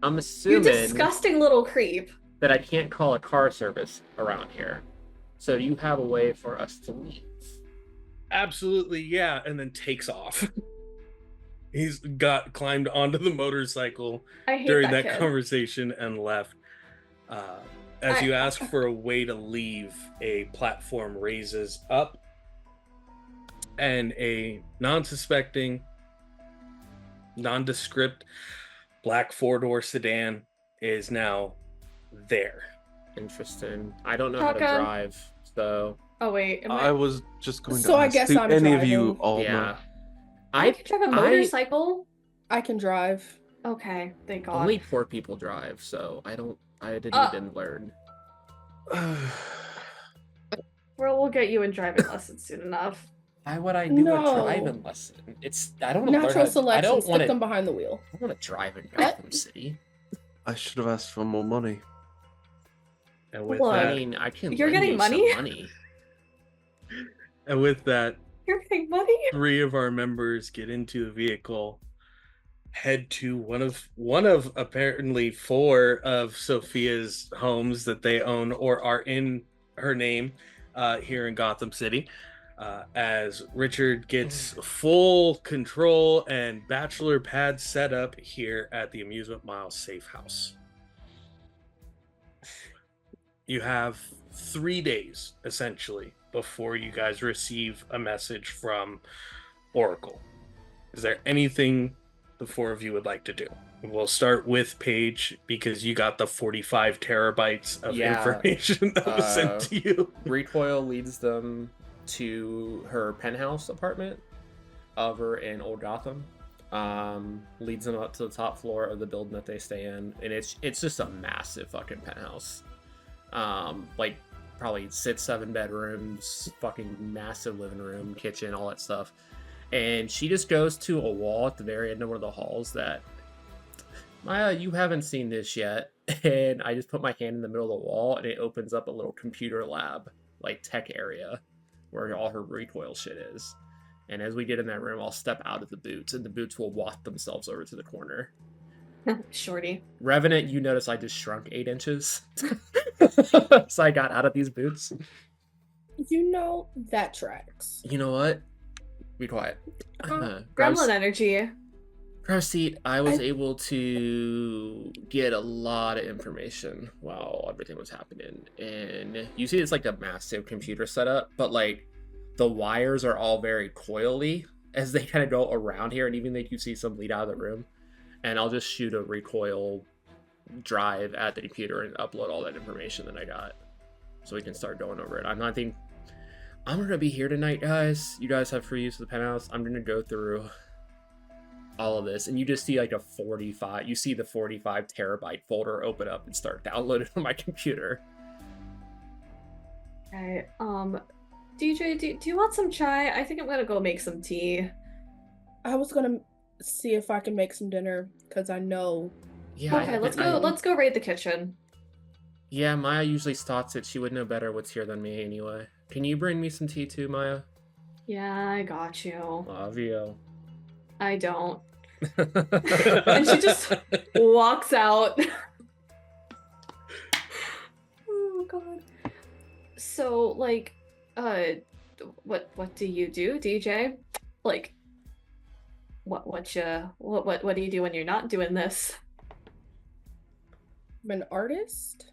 I'm You assuming disgusting little creep. that I can't call a car service around here. So you have a way for us to leave. Absolutely, yeah, and then takes off. He's climbed onto the motorcycle I hate during that kid. conversation and left. As you ask for a way to leave, a platform raises up, and a non-suspecting, nondescript black four-door sedan is now there. Interesting. I don't know how to Shotgun. drive, so Oh wait, I was just going to So I ask, guess do I'm any of you driving. all yeah. know? I can drive a motorcycle. I can drive. Okay, thank God. Only poor people drive, so I didn't even learn. Well, we'll get you in driving lessons soon enough. Why would I do No. a driving lesson? I don't want to Natural learn. I selection. don't want Stick them to. behind the wheel. I want to drive in Gotham City. I should have asked for more money. And with What? I that, mean, I can. You're lend getting you some money? money. and with that, You're getting money? 3 of our members get into the vehicle, head to one of apparently 4 of Sophia's homes that they own or are in her name here in Gotham City. As Richard gets full control and bachelor pad set up here at the Amusement Mile Safe House. You have 3 days, essentially, before you guys receive a message from Oracle. Is there anything the 4 of you would like to do? We'll start with Paige, because you got the 45 terabytes of Yeah, information that was sent to you. Recoil leads them to her penthouse apartment over in Old Gotham. Leads them up to the top floor of the building that they stay in, and it's just a massive fucking penthouse. Like probably 6-7 bedrooms, fucking massive living room, kitchen, all that stuff. And she just goes to a wall at the very end of one of the halls that, Maya, you haven't seen this yet. And I just put my hand in the middle of the wall, and it opens up a little computer lab, like tech area, where all her recoil shit is. And as we get in that room, I'll step out of the boots, and the boots will waft themselves over to the corner. Shorty. Revenant, you notice I just shrunk 8 inches. So I got out of these boots. You know that tracks. You know what? Be quiet. Gremlin energy. Grab a seat. I was able to get a lot of information while everything was happening. And you see it's like a massive computer setup, but like the wires are all very coily as they kind of go around here, and even like you see some lead out of the room. And I'll just shoot a recoil drive at the computer and upload all that information that I got, so we can start going over it. I'm gonna be here tonight, guys. You guys have free use of the penthouse. I'm gonna go through all of this, and you just see like you see the 45 terabyte folder open up and start downloading on my computer. Okay. DJ, do you want some chai? I think I'm gonna go make some tea. I was gonna see if I can make some dinner, because I know. Yeah. Okay, let's go raid the kitchen. Yeah, Maya usually stocks it. She would know better what's here than me anyway. Can you bring me some tea too, Maya? Yeah, I got you. Love you. I don't. And she just walks out. Oh god. So like, what do you do, DJ? Like, what do you do when you're not doing this? I'm an artist.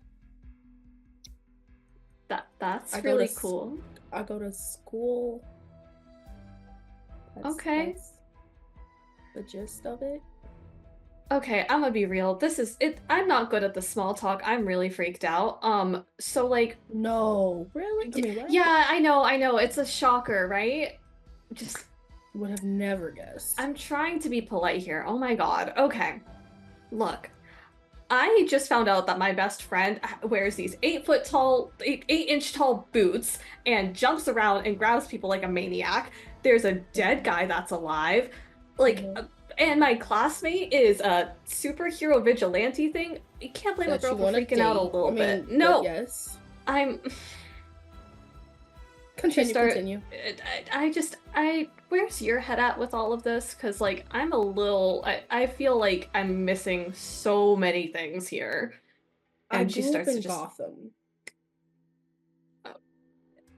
That's I go really to cool. I go to school. Okay. That's the gist of it. Okay, I'm gonna be real. This is it. I'm not good at the small talk. I'm really freaked out. So like, No, really? I mean, what? yeah, I know. It's a shocker, right? Just, Would have never guessed. I'm trying to be polite here. Oh my god. Okay. Look, I just found out that my best friend wears these 8-inch tall boots and jumps around and grabs people like a maniac. There's a dead guy that's alive. Like, and my classmate is a superhero vigilante thing. You can't blame a That girl you for wanna freaking out a date. little I mean, bit. but No, yes. I'm. Continue. Where's your head at with all of this? Because, like, I'm a little. I feel like I'm missing so many things here. I And she grew up starts to in just. Gotham.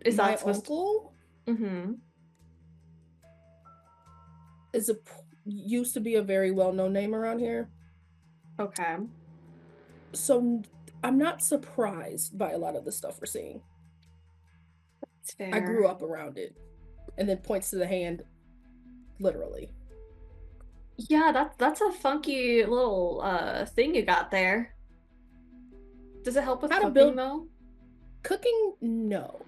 Is My that supposed to. uncle Mm-hmm. used to be a very well-known name around here. Okay. So I'm not surprised by a lot of the stuff we're seeing. It's fair. I grew up around it. And then points to the hand, literally. Yeah, that's a funky little thing you got there. Does it help with How to cooking build- though? Cooking, no.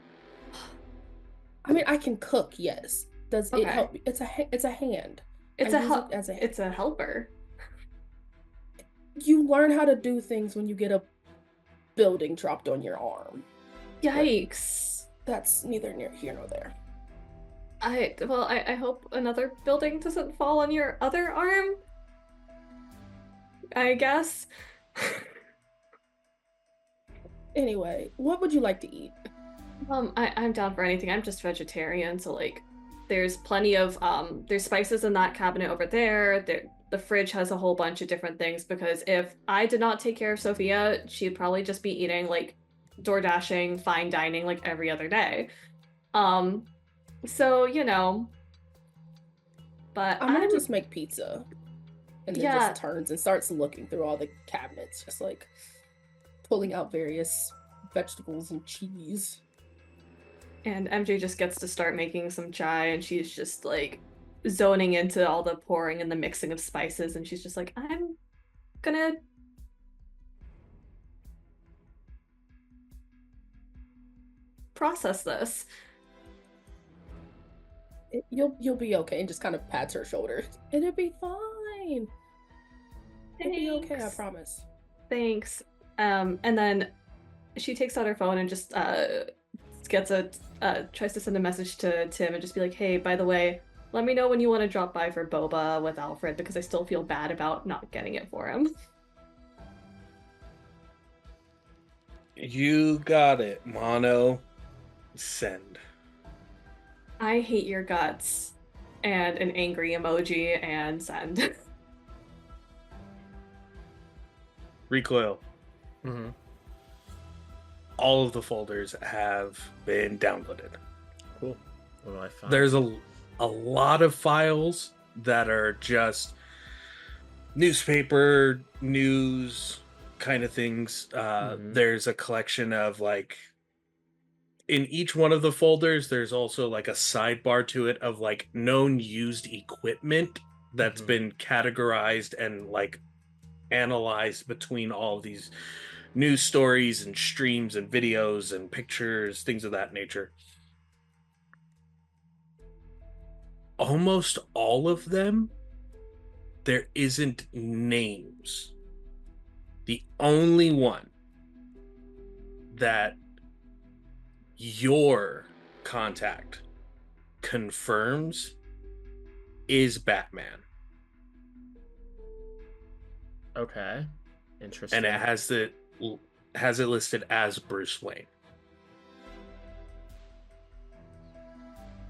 I mean, I can cook, yes. Does it Okay. help? It's a hand. It's I a use help. it as a- It's a helper. You learn how to do things when you get a building dropped on your arm. Yikes! That's neither here nor there. I hope another building doesn't fall on your other arm. I guess. Anyway, what would you like to eat? I'm down for anything. I'm just vegetarian, so like, there's plenty of there's spices in that cabinet over there. The fridge has a whole bunch of different things because if I did not take care of Sophia, she'd probably just be eating like door dashing, fine dining like every other day. So you know. But I'm gonna just make pizza. And then Yeah. just turns and starts looking through all the cabinets, just like pulling out various vegetables and cheese. And MJ just gets to start making some chai, and she's just like zoning into all the pouring and the mixing of spices, and she's just like, I'm gonna process this. You'll be okay, and just kind of pats her shoulder. It'll be fine. It'll be okay, I Thanks. promise. Thanks. And then she takes out her phone and just tries to send a message to Tim and just be like, hey, by the way, let me know when you want to drop by for boba with Alfred because I still feel bad about not getting it for him. You got it, Mono. Send. I hate your guts. And an angry emoji and send. Recoil. Mm-hmm. All of the folders have been downloaded. Cool. What do I find? There's a lot of files that are just newspaper, news kind of things. There's a collection of like, in each one of the folders, there's also like a sidebar to it of like known used equipment that's been categorized and like analyzed between all of these news stories and streams and videos and pictures, things of that nature. Almost all of them, there isn't names. The only one that your contact confirms is Batman. Okay. Interesting. And it has it listed as Bruce Wayne.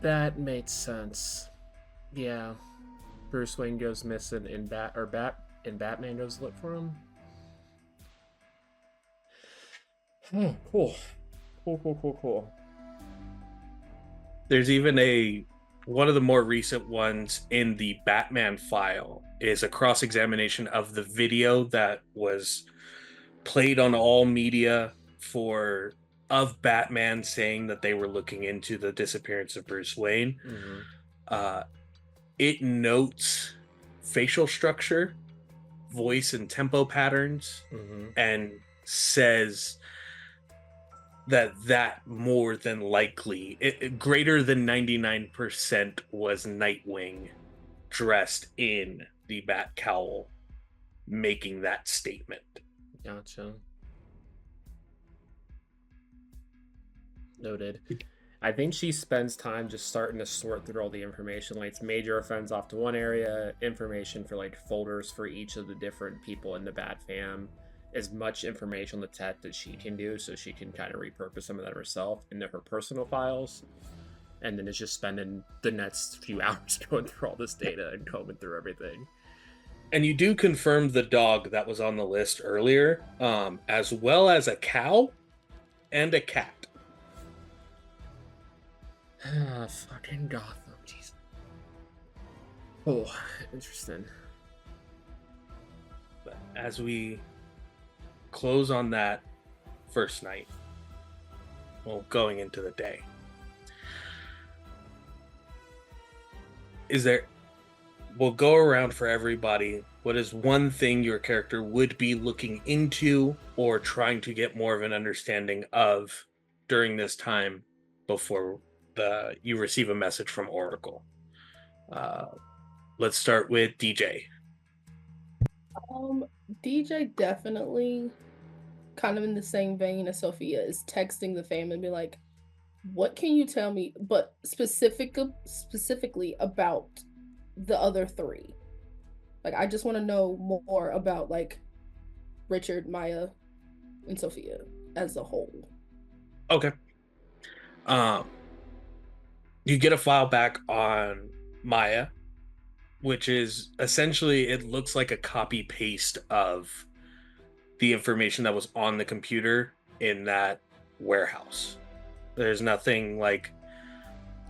That made sense. Yeah. Bruce Wayne goes missing and Batman goes look for him. Oh, cool. Cool. There's even one of the more recent ones in the Batman file is a cross-examination of the video that was played on all media of Batman saying that they were looking into the disappearance of Bruce Wayne. It notes facial structure, voice and tempo patterns, and says that more than likely, greater than 99% was Nightwing dressed in the bat cowl making that statement. Gotcha. Noted. I think she spends time just starting to sort through all the information. Like, it's major offense off to one area, information for like folders for each of the different people in the Bat Fam, as much information on the tech that she can do, so she can kind of repurpose some of that herself into her personal files. And then it's just spending the next few hours going through all this data and combing through everything. And you do confirm the dog that was on the list earlier, as well as a cow and a cat. Fucking Gotham, jeez. Oh, interesting. But as we close on that first night, well, going into the day, we'll go around for everybody. What is one thing your character would be looking into or trying to get more of an understanding of during this time before you receive a message from Oracle? Let's start with DJ. DJ definitely, kind of in the same vein as Sophia, is texting the fam and be like, what can you tell me, but specifically about the other three? Like, I just want to know more about, like, Richard, Maya, and Sophia as a whole. Okay. You get a file back on Maya, which is essentially, it looks like a copy paste of the information that was on the computer in that warehouse. There's nothing like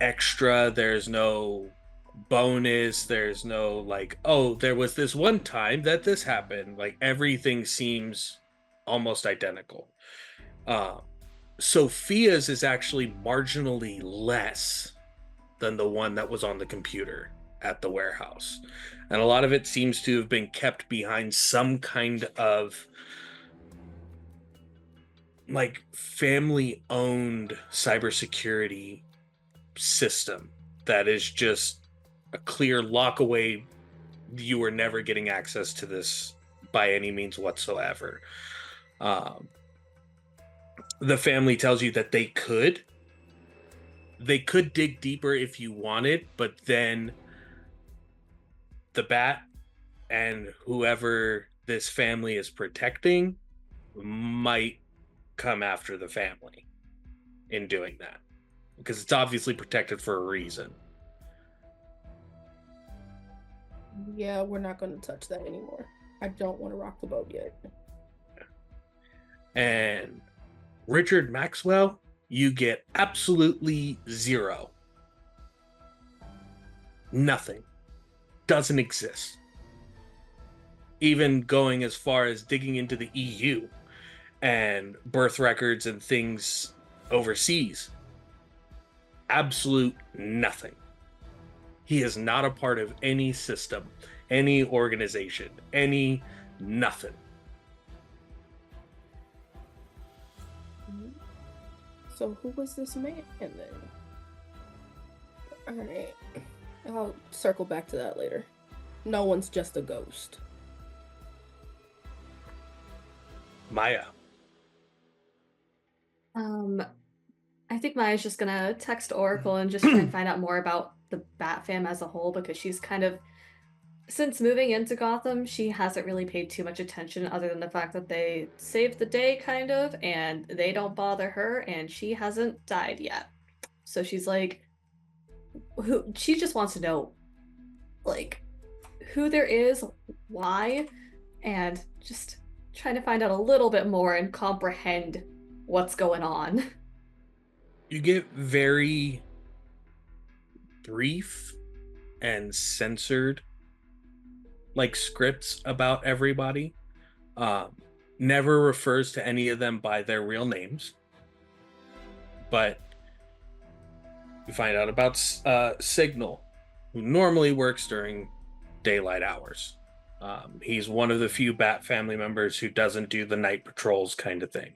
extra. There's no bonus. There's no like, oh, there was this one time that this happened. Like, everything seems almost identical. Sophia's is actually marginally less than the one that was on the computer at the warehouse. And a lot of it seems to have been kept behind some kind of like family-owned cybersecurity system that is just a clear lock away. You are never getting access to this by any means whatsoever. The family tells you that they could dig deeper if you wanted, but then the Bat and whoever this family is protecting might come after the family in doing that, because it's obviously protected for a reason. Yeah, we're not going to touch that anymore. I don't want to rock the boat yet. And Richard Maxwell, you get absolutely zero. Nothing. Doesn't exist. Even going as far as digging into the EU and birth records and things overseas. Absolute nothing. He is not a part of any system, any organization, any nothing. So who was this man then? Alright. I'll circle back to that later. No one's just a ghost. Maya. I think Maya's just gonna text Oracle and just try and find out more about the Bat Fam as a whole, because she's kind of, since moving into Gotham, she hasn't really paid too much attention other than the fact that they saved the day, kind of, and they don't bother her, and she hasn't died yet. So she's like, she just wants to know, like, who there is, why, and just trying to find out a little bit more and comprehend what's going on. You get very brief and censored like scripts about everybody. Never refers to any of them by their real names, but you find out about Signal, who normally works during daylight hours. He's one of the few Bat family members who doesn't do the night patrols kind of thing.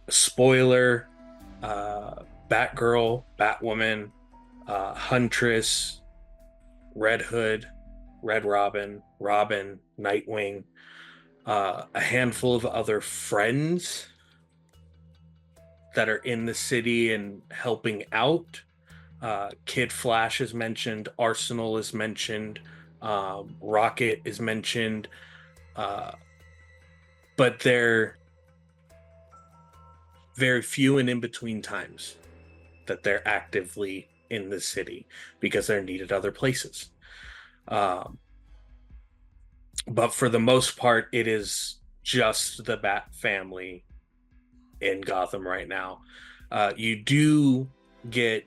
Spoiler, Batgirl, Batwoman, Huntress, Red Hood, Red Robin, Robin, Nightwing, a handful of other friends that are in the city and helping out. Kid Flash is mentioned, Arsenal is mentioned, Rocket is mentioned, but they're very few and in between times that they're actively in the city because they're needed other places. But for the most part, it is just the Bat family in Gotham right now. You do get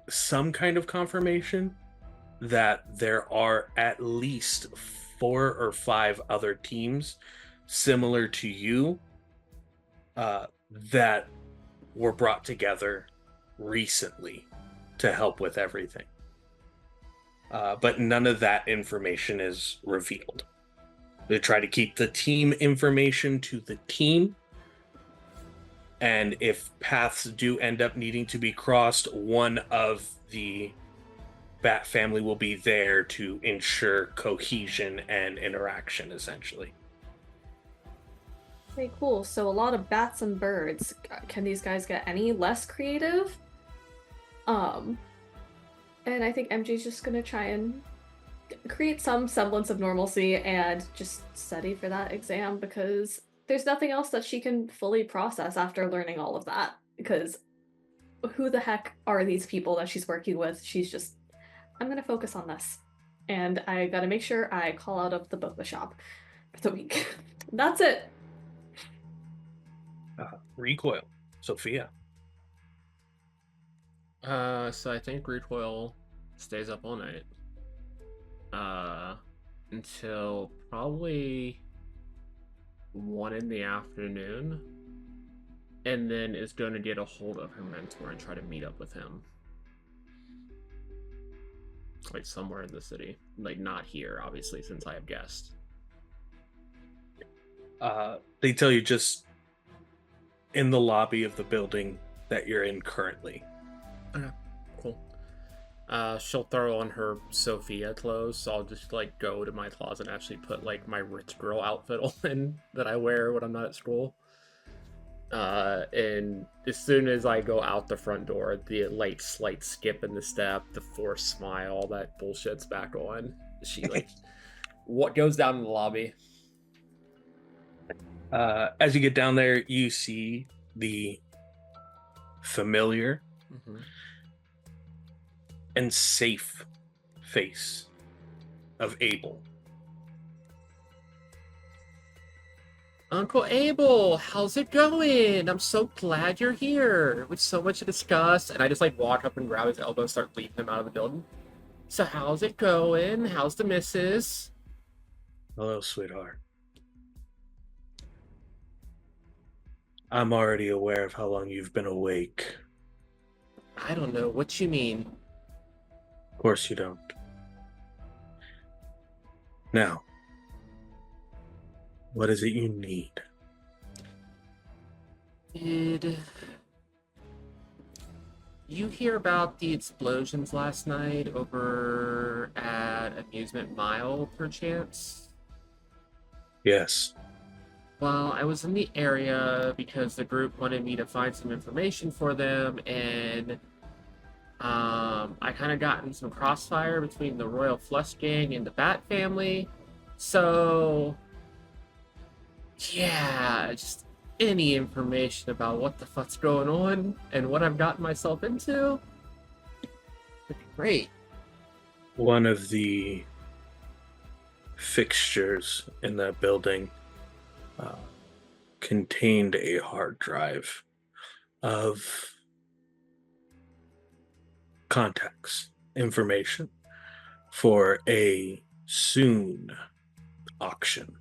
some kind of confirmation that there are at least 4 or 5 other teams similar to you that were brought together recently to help with everything. But none of that information is revealed. They try to keep the team information to the team. And if paths do end up needing to be crossed, one of the Bat family will be there to ensure cohesion and interaction, essentially. Okay, cool. So a lot of bats and birds. Can these guys get any less creative? And I think MJ's just gonna try and create some semblance of normalcy and just study for that exam, because there's nothing else that she can fully process after learning all of that. Because who the heck are these people that she's working with? She's just, I'm gonna focus on this. And I gotta make sure I call out of the book shop for the week. That's it. Recoil, Sophia. So I think Recoil stays up all night. Until probably 1 in the afternoon. And then is going to get a hold of her mentor and try to meet up with him. Like somewhere in the city. Like not here, obviously, since I have guessed. They tell you just in the lobby of the building that you're in currently. Okay, cool. She'll throw on her Sophia clothes, so I'll just like go to my closet and actually put like my rich girl outfit on that I wear when I'm not at school. And as soon as I go out the front door, the like slight skip in the step, the forced smile, all that bullshit's back on. She like what goes down in the lobby. As you get down there, you see the familiar and safe face of Abel. Uncle Abel, how's it going? I'm so glad you're here. With so much to discuss. And I just like walk up and grab his elbow and start leading him out of the building. So how's it going? How's the missus? Hello, sweetheart. I'm already aware of how long you've been awake. I don't know what you mean. Of course you don't. Now, what is it you need? Did you hear about the explosions last night over at Amusement Mile, perchance? Yes. Well, I was in the area because the group wanted me to find some information for them, and I kind of got in some crossfire between the Royal Flush Gang and the Bat family. So, yeah, just any information about what the fuck's going on and what I've gotten myself into would be great. One of the fixtures in that building contained a hard drive of contacts, information for a soon auction.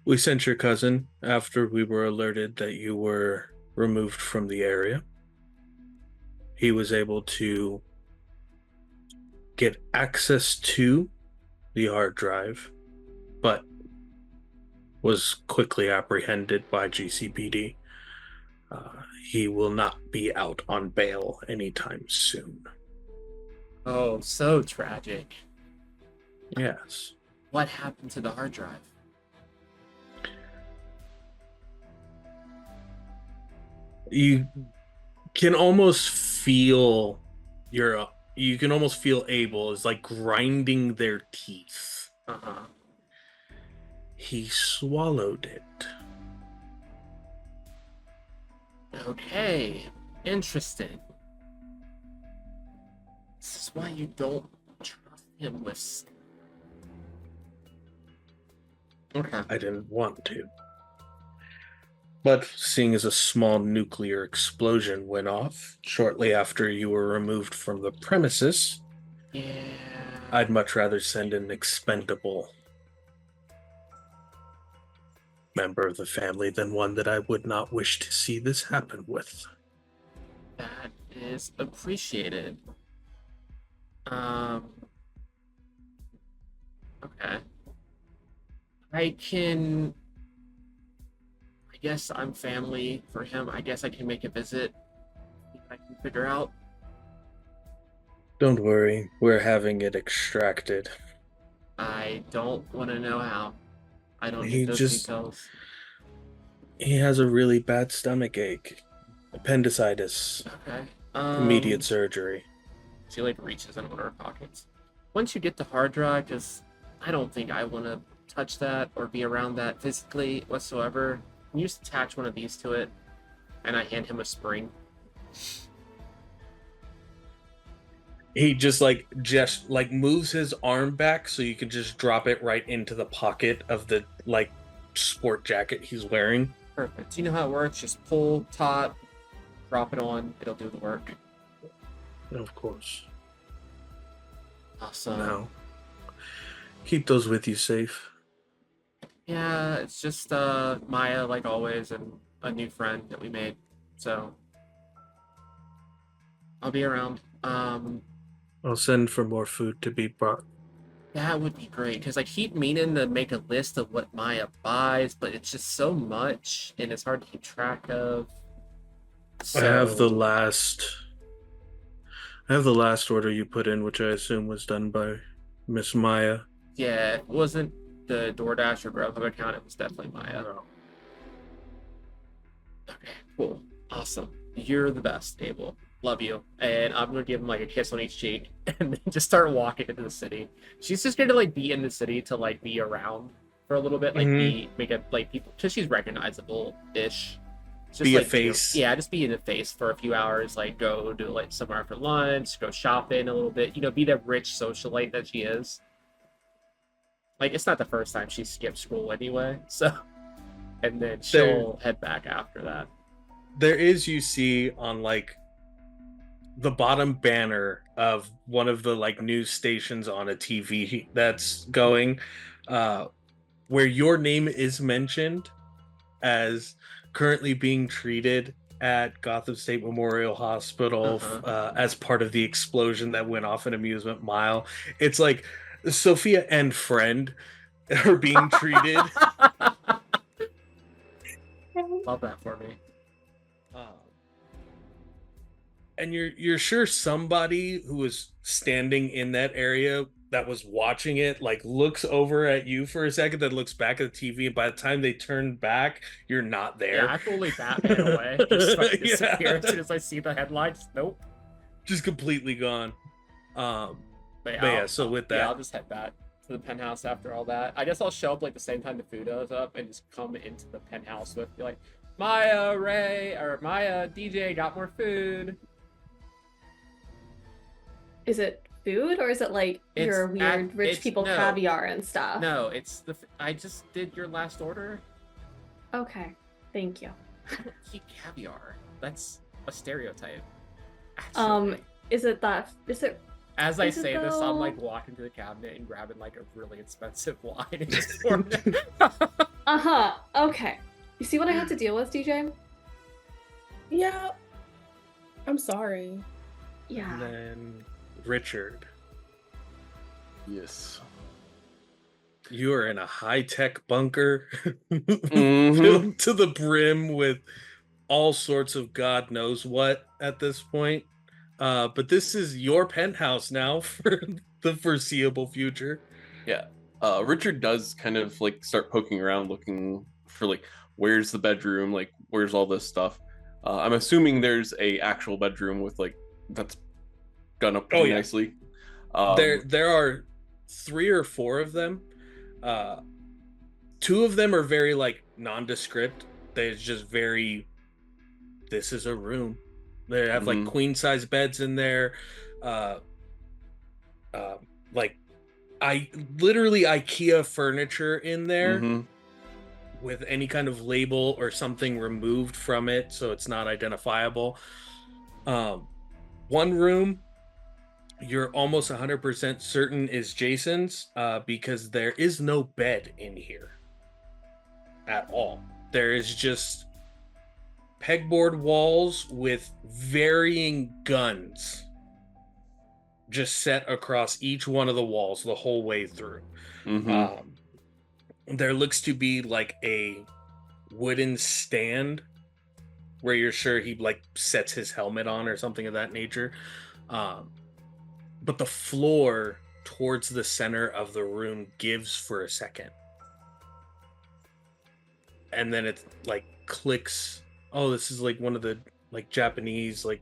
We sent your cousin after we were alerted that you were removed from the area. He was able to get access to the hard drive, but was quickly apprehended by GCPD. He will not be out on bail anytime soon. Oh, so tragic. Yes. What happened to the hard drive? You can almost feel you can almost feel Abel is like grinding their teeth. Uh-huh. He swallowed it. Okay, interesting. This is why you don't trust him with. Okay. I didn't want to. But seeing as a small nuclear explosion went off shortly after you were removed from the premises, Yeah. I'd much rather send an expendable member of the family than one that I would not wish to see this happen with. That is appreciated. Okay. I guess I'm family for him. I guess I can make a visit. See what I can figure out. Don't worry, we're having it extracted. I don't want to know how. I don't He need those just- details. He has a really bad stomach ache. Appendicitis. Okay. Immediate surgery. She like reaches in one of her pockets. Once you get the hard drive, because I don't think I want to touch that or be around that physically whatsoever. Can you just attach one of these to it? And I hand him a spring. He just moves his arm back so you can just drop it right into the pocket of the sport jacket he's wearing. Perfect. You know how it works. Just pull, taut, drop it on. It'll do the work. Of course. Awesome. Now, keep those with you safe. Yeah, it's just Maya, like always, and a new friend that we made. So I'll be around. I'll send for more food to be brought. That would be great, because I keep meaning to make a list of what Maya buys, but it's just so much, and it's hard to keep track of. I have the So- last order you put in, which I assume was done by Miss Maya. Yeah, it wasn't the DoorDash or Grubhub account, it was definitely Maya. Okay, cool. Awesome. You're the best, Abel. Love you. And I'm gonna give him like a kiss on each cheek and then just start walking into the city. She's just gonna be in the city to be around for a little bit, make it people, because she's recognizable-ish. Just Be a face. Yeah, just be in the face for a few hours, go do somewhere for lunch, go shopping a little bit, be that rich socialite that she is. It's not the first time she skipped school anyway, so and then she'll head back after that. There is, you see on the bottom banner of one of the news stations on a TV that's going, where your name is mentioned as currently being treated at Gotham State Memorial Hospital as part of the explosion that went off in Amusement Mile. It's Sophia and friend are being treated. Love that for me. And you're sure somebody who was standing in that area that was watching it looks over at you for a second, then looks back at the TV, and by the time they turn back, you're not there. Yeah, I fully Batman away. Just disappear as soon as I see the headlines. Nope. Just completely gone. But with that, I'll just head back to the penthouse after all that. I guess I'll show up the same time the food is up and just come into the penthouse with be like, Maya, Ray, or Maya, DJ, got more food. Is it food, or is it your weird rich people caviar and stuff? No, it's I just did your last order. Okay, thank you. I don't eat caviar. That's a stereotype. Actually. Is it? As I is it say this, though? I'm walking to the cabinet and grabbing a really expensive wine and just pouring it. Okay. You see what I have to deal with, DJ? Yeah. I'm sorry. Yeah. and then Richard, Yes. you are in a high-tech bunker Mhm. filled to the brim with all sorts of God knows what at this point. But this is your penthouse now for the foreseeable future. Yeah. Richard does kind of start poking around looking for where's the bedroom, where's all this stuff. I'm assuming there's a actual bedroom with like that's done up pretty nicely. There are 3 or 4 of them. 2 of them are very like nondescript. There's just very, this is a room. They have like queen size beds in there. Like literally IKEA furniture in there with any kind of label or something removed from it, so it's not identifiable. One room you're almost 100% certain is Jason's, because there is no bed in here at all. There is just pegboard walls with varying guns just set across each one of the walls the whole way through. There looks to be like a wooden stand where you're sure he like sets his helmet on or something of that nature. But the floor towards the center of the room gives for a second. And then it like clicks. Oh, this is like one of the like Japanese like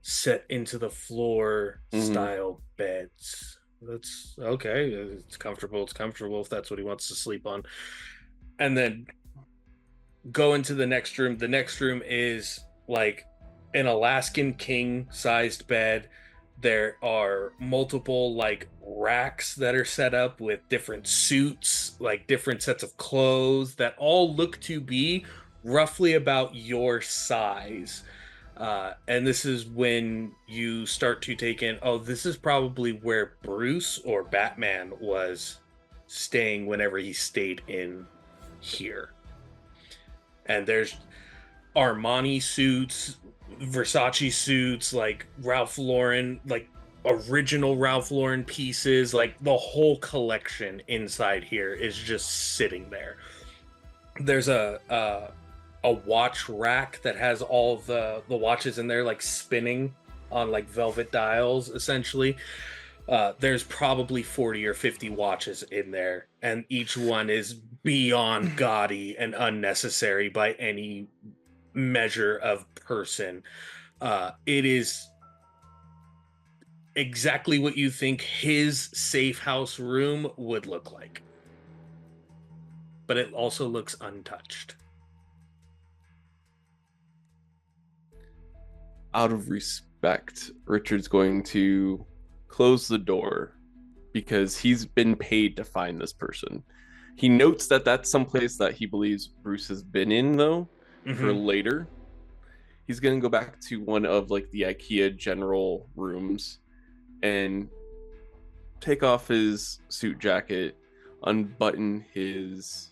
set into the floor style beds. That's okay. It's comfortable. It's comfortable if that's what he wants to sleep on. And then go into the next room. The next room is like an Alaskan king sized bed. There are multiple like racks that are set up with different suits, like different sets of clothes that all look to be roughly about your size. And this is when you start to take in, oh, this is probably where Bruce or Batman was staying whenever he stayed in here. And there's Armani suits, Versace suits, like Ralph Lauren, like original Ralph Lauren pieces, like the whole collection inside here is just sitting there. There's a watch rack that has all the watches in there, like spinning on like velvet dials, essentially. There's probably 40 or 50 watches in there, and each one is beyond gaudy and unnecessary by any measure of person. It is exactly what you think his safe house room would look like, but it also looks untouched. Out of respect, Richard's going to close the door because he's been paid to find this person. He notes that that's someplace that he believes Bruce has been in, though, for later. He's going to go back to one of like the IKEA general rooms and take off his suit jacket, unbutton his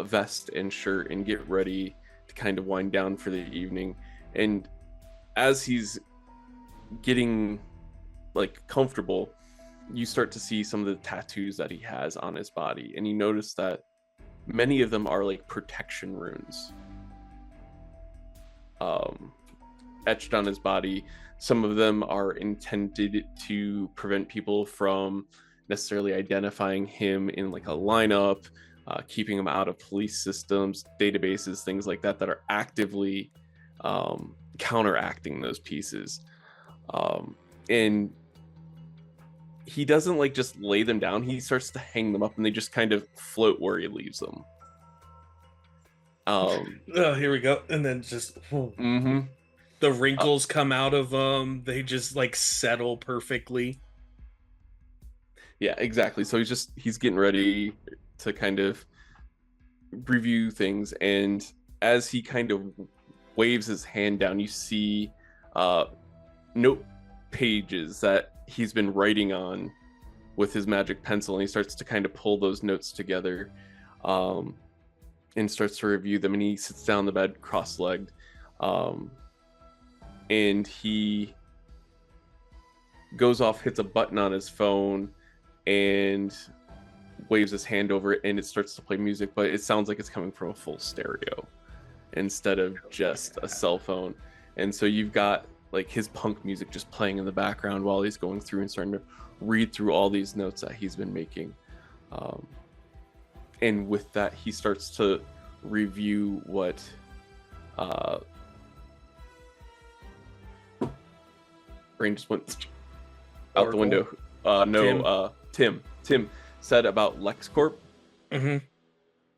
vest and shirt, and get ready to kind of wind down for the evening. And as he's getting like comfortable, you start to see some of the tattoos that he has on his body, and you notice that many of them are like protection runes etched on his body. Some of them are intended to prevent people from necessarily identifying him in like a lineup, keeping him out of police systems, databases, things like that are actively counteracting those pieces. And he doesn't like just lay them down. He starts to hang them up, and they just kind of float where he leaves them. Oh, here we go. And then just the wrinkles come out of them. They just like settle perfectly. Yeah, exactly. So he's getting ready to kind of review things, and as he kind of waves his hand down, you see note pages that he's been writing on with his magic pencil, and he starts to kind of pull those notes together and starts to review them. And he sits down on the bed cross-legged, and he goes off, hits a button on his phone, and waves his hand over it, and it starts to play music, but it sounds like it's coming from a full stereo instead of just a cell phone. And so you've got like his punk music just playing in the background while he's going through and starting to read through all these notes that he's been making. And with that, he starts to review what brain just went out the Oracle? window. No, Tim said about LexCorp,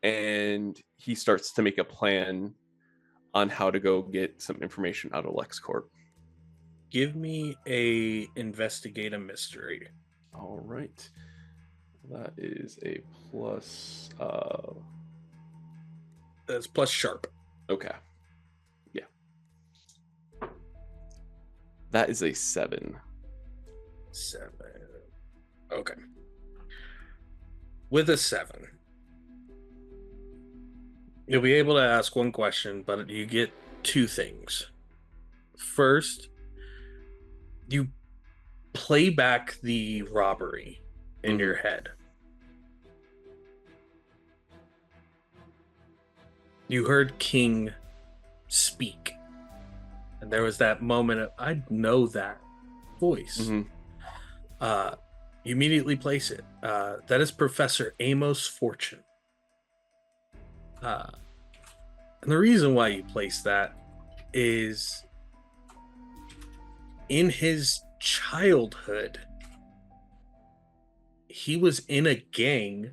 and he starts to make a plan on how to go get some information out of LexCorp. Give me a investigate a mystery. All right, that is a plus. That's plus sharp. Okay, yeah, that is a 7. 7. Okay. With a 7, you'll be able to ask one question, but you get 2 things. First, you play back the robbery in your head. You heard King speak, and there was that moment of, I know that voice. You immediately place it. That is Professor Amos Fortune. And the reason why you place that is in his childhood, he was in a gang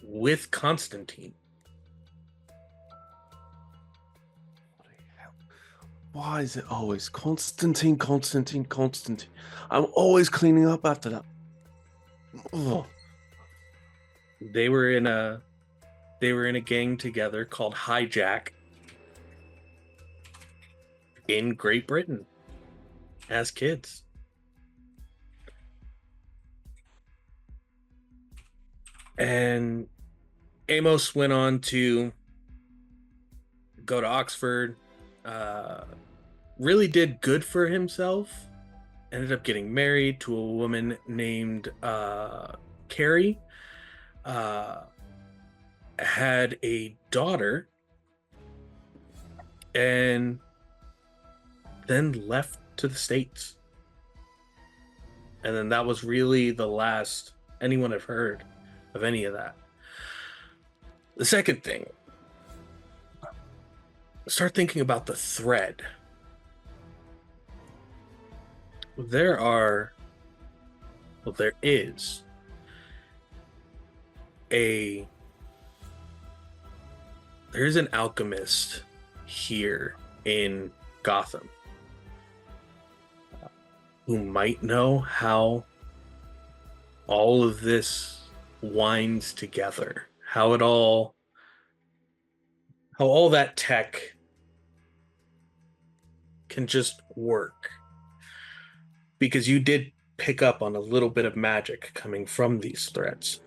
with Constantine. Why is it always Constantine? I'm always cleaning up after that. Oh. They were in a gang together called Hijack in Great Britain as kids. And Amos went on to go to Oxford, really did good for himself, ended up getting married to a woman named Carrie, had a daughter, and then left to the States. And then that was really the last anyone have heard of any of that. The second thing, start thinking about the thread. There is an alchemist here in Gotham who might know how all of this winds together, how all that tech can just work. Because you did pick up on a little bit of magic coming from these threads.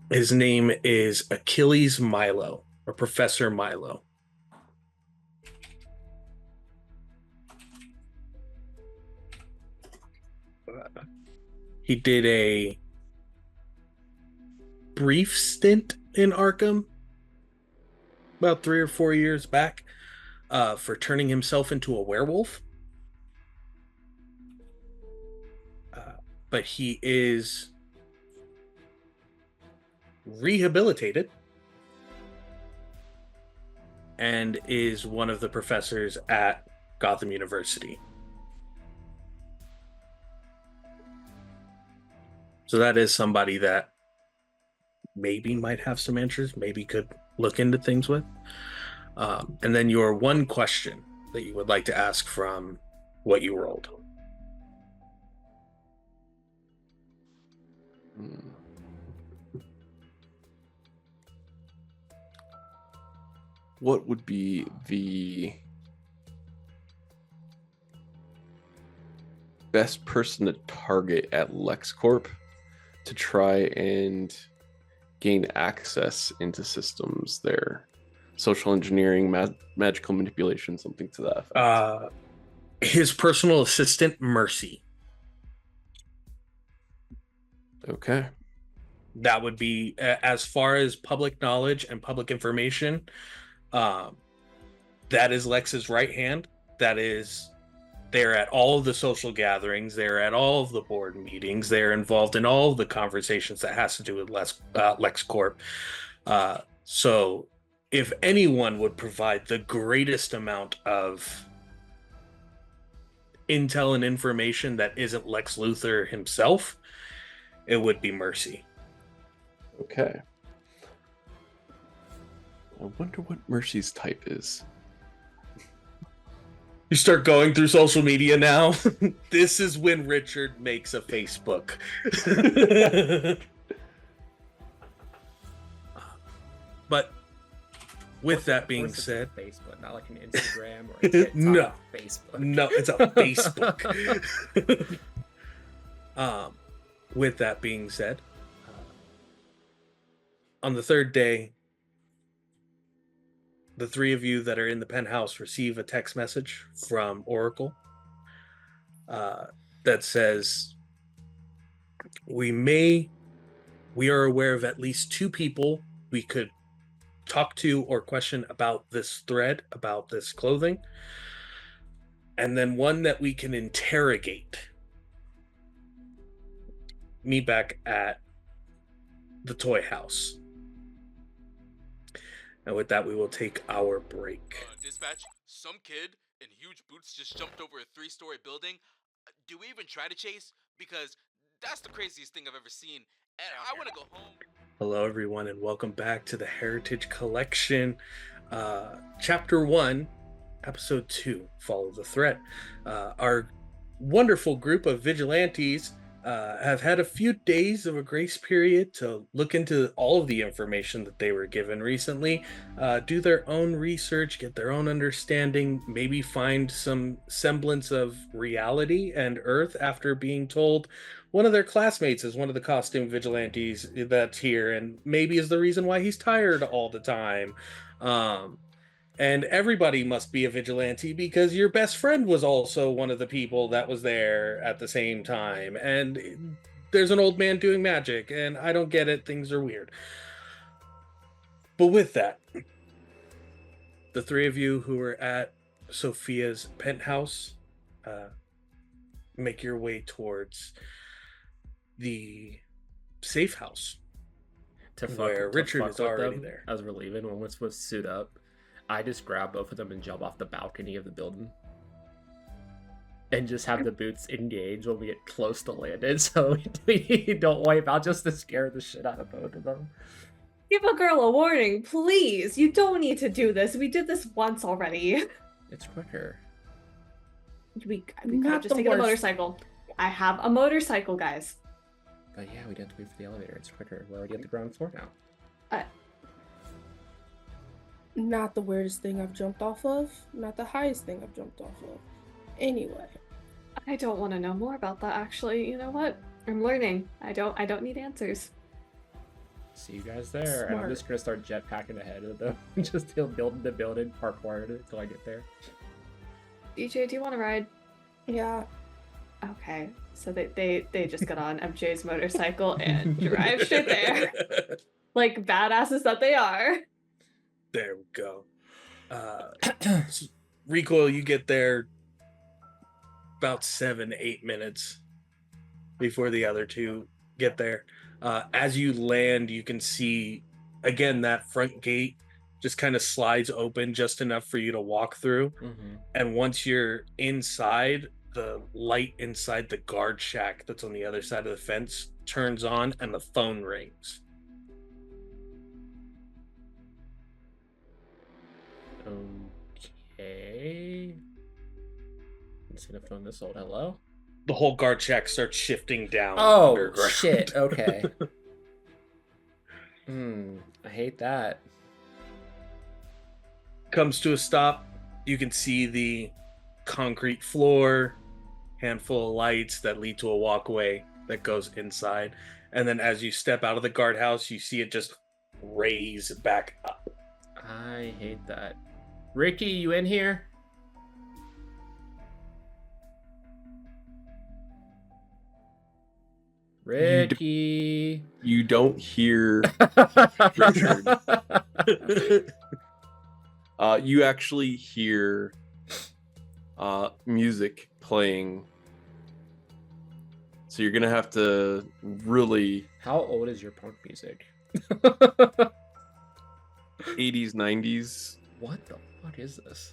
His name is Achilles Milo, or Professor Milo. He did a brief stint in Arkham about 3 or 4 years back for turning himself into a werewolf. But he is rehabilitated and is one of the professors at Gotham University. So that is somebody that maybe might have some answers, maybe could look into things with. And then your one question that you would like to ask from what you rolled. What would be the best person to target at LexCorp to try and gain access into systems there? Social engineering, magical manipulation, something to that effect. His personal assistant, Mercy. Okay. That would be, as far as public knowledge and public information, that is Lex's right hand. That is, they're at all of the social gatherings. They're at all of the board meetings. They're involved in all of the conversations that has to do with LexCorp. So if anyone would provide the greatest amount of intel and information that isn't Lex Luthor himself, it would be Mercy. Okay. I wonder what Mercy's type is. You start going through social media now. This is when Richard makes a Facebook. But with that being said, Facebook, not like an Instagram or a TikTok. No. Facebook. No, it's a Facebook. With that being said, on the third day, the three of you that are in the penthouse receive a text message from Oracle that says, we are aware of at least 2 people we could talk to or question about this thread, about this clothing, and then 1 that we can interrogate. Meet back at the toy house. And with that, we will take our break. Dispatch, some kid in huge boots just jumped over a 3-story building. Do we even try to chase? Because that's the craziest thing I've ever seen. And I want to go home. Hello, everyone, and welcome back to the Heritage Collection. Chapter 1, Episode 2, Follow the Threat. Our wonderful group of vigilantes have had a few days of a grace period to look into all of the information that they were given recently, do their own research, get their own understanding, maybe find some semblance of reality and Earth after being told one of their classmates is one of the costume vigilantes that's here and maybe is the reason why he's tired all the time. And everybody must be a vigilante because your best friend was also one of the people that was there at the same time. And there's an old man doing magic, and I don't get it. Things are weird. But with that, the 3 of you who are at Sophia's penthouse make your way towards the safe house where Richard is already there. As we're leaving, when we're supposed to suit up, I just grab both of them and jump off the balcony of the building. And just have the boots engage when we get close to landing, so we don't wipe out just to scare the shit out of both of them. Give a girl a warning, please. You don't need to do this. We did this once already. It's quicker. We could have just taken a motorcycle. I have a motorcycle, guys. But yeah, we didn't have to wait for the elevator. It's quicker. We're already at the ground floor now. Not the weirdest thing I've jumped off of. Not the highest thing I've jumped off of. Anyway. I don't want to know more about that, actually. You know what? I'm learning. I don't need answers. See you guys there. And I'm just gonna start jetpacking ahead of them. Just building the building, parkwired it until I get there. DJ, do you want to ride? Yeah. Okay. So they just got on MJ's motorcycle and drive straight there. Like badasses that they are. There we go. Recoil, you get there about 7-8 minutes before the other 2 get there. As you land, you can see, again, that front gate just kind of slides open just enough for you to walk through. Mm-hmm. And once you're inside, the light inside the guard shack that's on the other side of the fence turns on and the phone rings. Okay. I'm just gonna phone this old hello. The whole guard shack starts shifting down. Oh underground. Shit! Okay. I hate that. Comes to a stop. You can see the concrete floor, handful of lights that lead to a walkway that goes inside, and then as you step out of the guardhouse, you see it just raise back up. I hate that. Ricky, you in here? Ricky. You don't hear Richard. You actually hear music playing. So you're gonna have to really. How old is your punk music? 80s, 90s. What the fuck is this?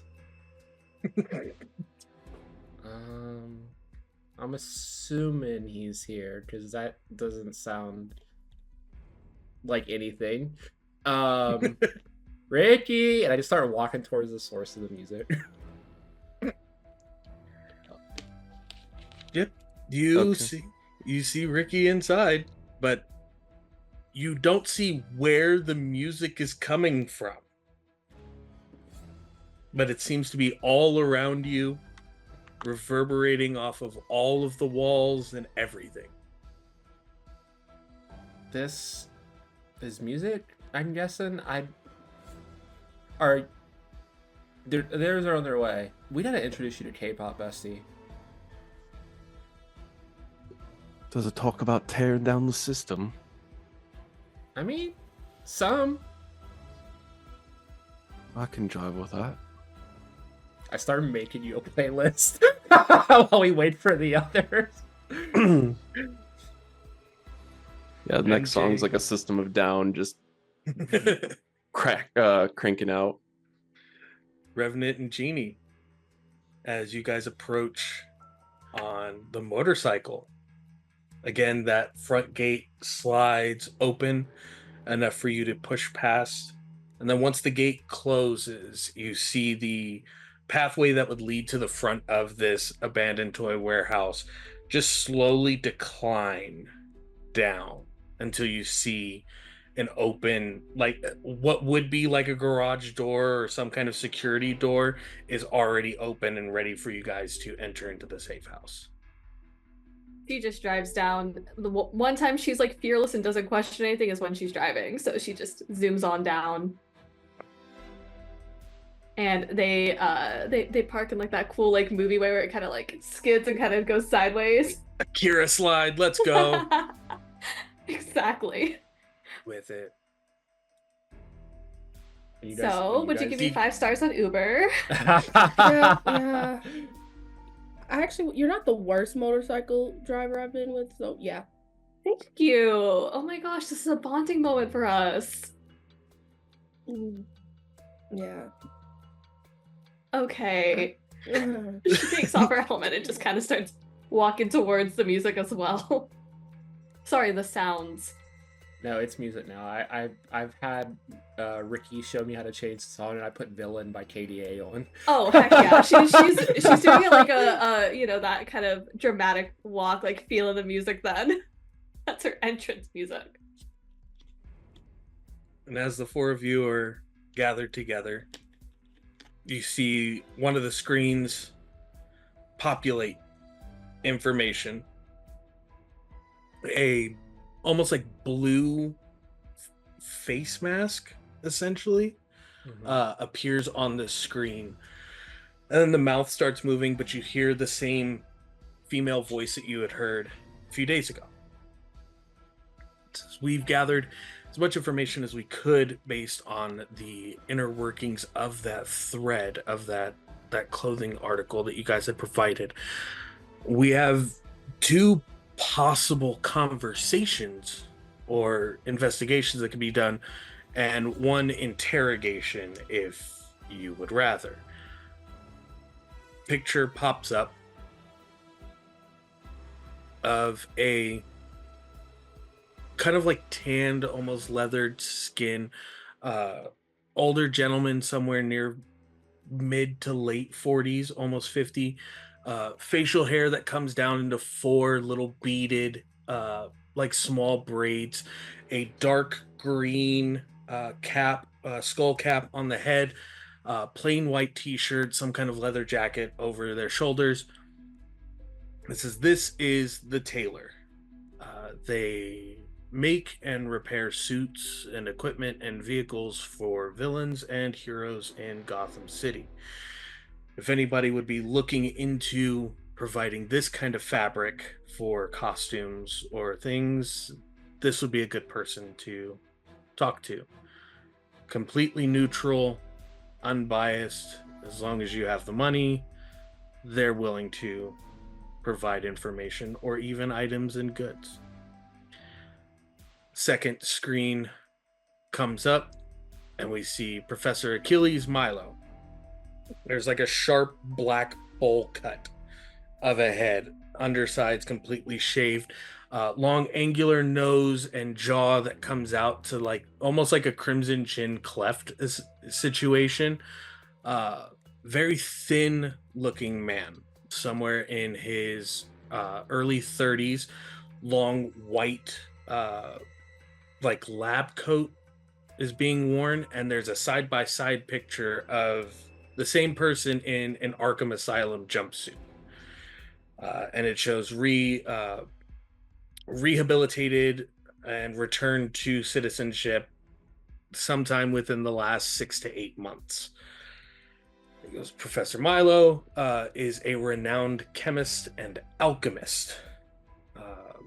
I'm assuming he's here because that doesn't sound like anything. Ricky, and I just started walking towards the source of the music. Yep. Okay. You see Ricky inside, but you don't see where the music is coming from. But it seems to be all around you, reverberating off of all of the walls and everything. This is music, I'm guessing. Theirs are on their way. We gotta introduce you to K-pop, bestie. Does it talk about tearing down the system? I mean, some. I can jive with that. I started making you a playlist while we wait for the others. Yeah, the next MJ. song's like a System of Down, just cranking out. Revenant and Genie, as you guys approach on the motorcycle. Again, that front gate slides open enough for you to push past. And then once the gate closes, you see the pathway that would lead to the front of this abandoned toy warehouse just slowly decline down until you see an open, like what would be like a garage door or some kind of security door is already open and ready for you guys to enter into the safe house. She just drives down. The one time she's like fearless and doesn't question anything is when she's driving. So she just zooms on down. And they park in like that cool like movie way where it kind of like skids and kind of goes sideways. Akira slide, let's go. Exactly. With it. Would you give me 5 stars on Uber? Yeah. Actually, you're not the worst motorcycle driver I've been with, so yeah. Thank you. Oh my gosh, this is a bonding moment for us. Yeah. Okay. She takes off her helmet and just kind of starts walking towards the music as well. Sorry, the sounds. No, it's music now. I've had Ricky show me how to change the song, and I put "Villain" by KDA on. Oh heck yeah, she's doing it like a that kind of dramatic walk, like feeling the music. Then that's her entrance music. And as the four of you are gathered together, you see one of the screens populate information. A almost like blue face mask, essentially, appears on the screen. And then the mouth starts moving, but you hear the same female voice that you had heard a few days ago. It says, "We've gathered as much information as we could based on the inner workings of that thread of that clothing article that you guys had provided. We have 2 possible conversations or investigations that can be done, and 1 interrogation if you would rather." Picture pops up of a kind of like tanned, almost leathered skin, older gentleman somewhere near mid to late 40s, almost 50. Facial hair that comes down into 4 little beaded, like small braids, a dark green cap, skull cap on the head, plain white t-shirt, some kind of leather jacket over their shoulders. It says, "This is the tailor. They make and repair suits and equipment and vehicles for villains and heroes in Gotham City. If anybody would be looking into providing this kind of fabric for costumes or things, this would be a good person to talk to. Completely neutral, unbiased. As long as you have the money, they're willing to provide information or even items and goods." Second screen comes up and we see Professor Achilles Milo. There's like a sharp black bowl cut of a head, underside's completely shaved, long angular nose and jaw that comes out to like almost like a crimson chin cleft situation. Uh, Very thin looking man, somewhere in his early 30s, long white like lab coat is being worn, and there's a side by side picture of the same person in an Arkham Asylum jumpsuit. And it shows rehabilitated and returned to citizenship sometime within the last 6 to 8 months. It goes, Professor Milo is a renowned chemist and alchemist,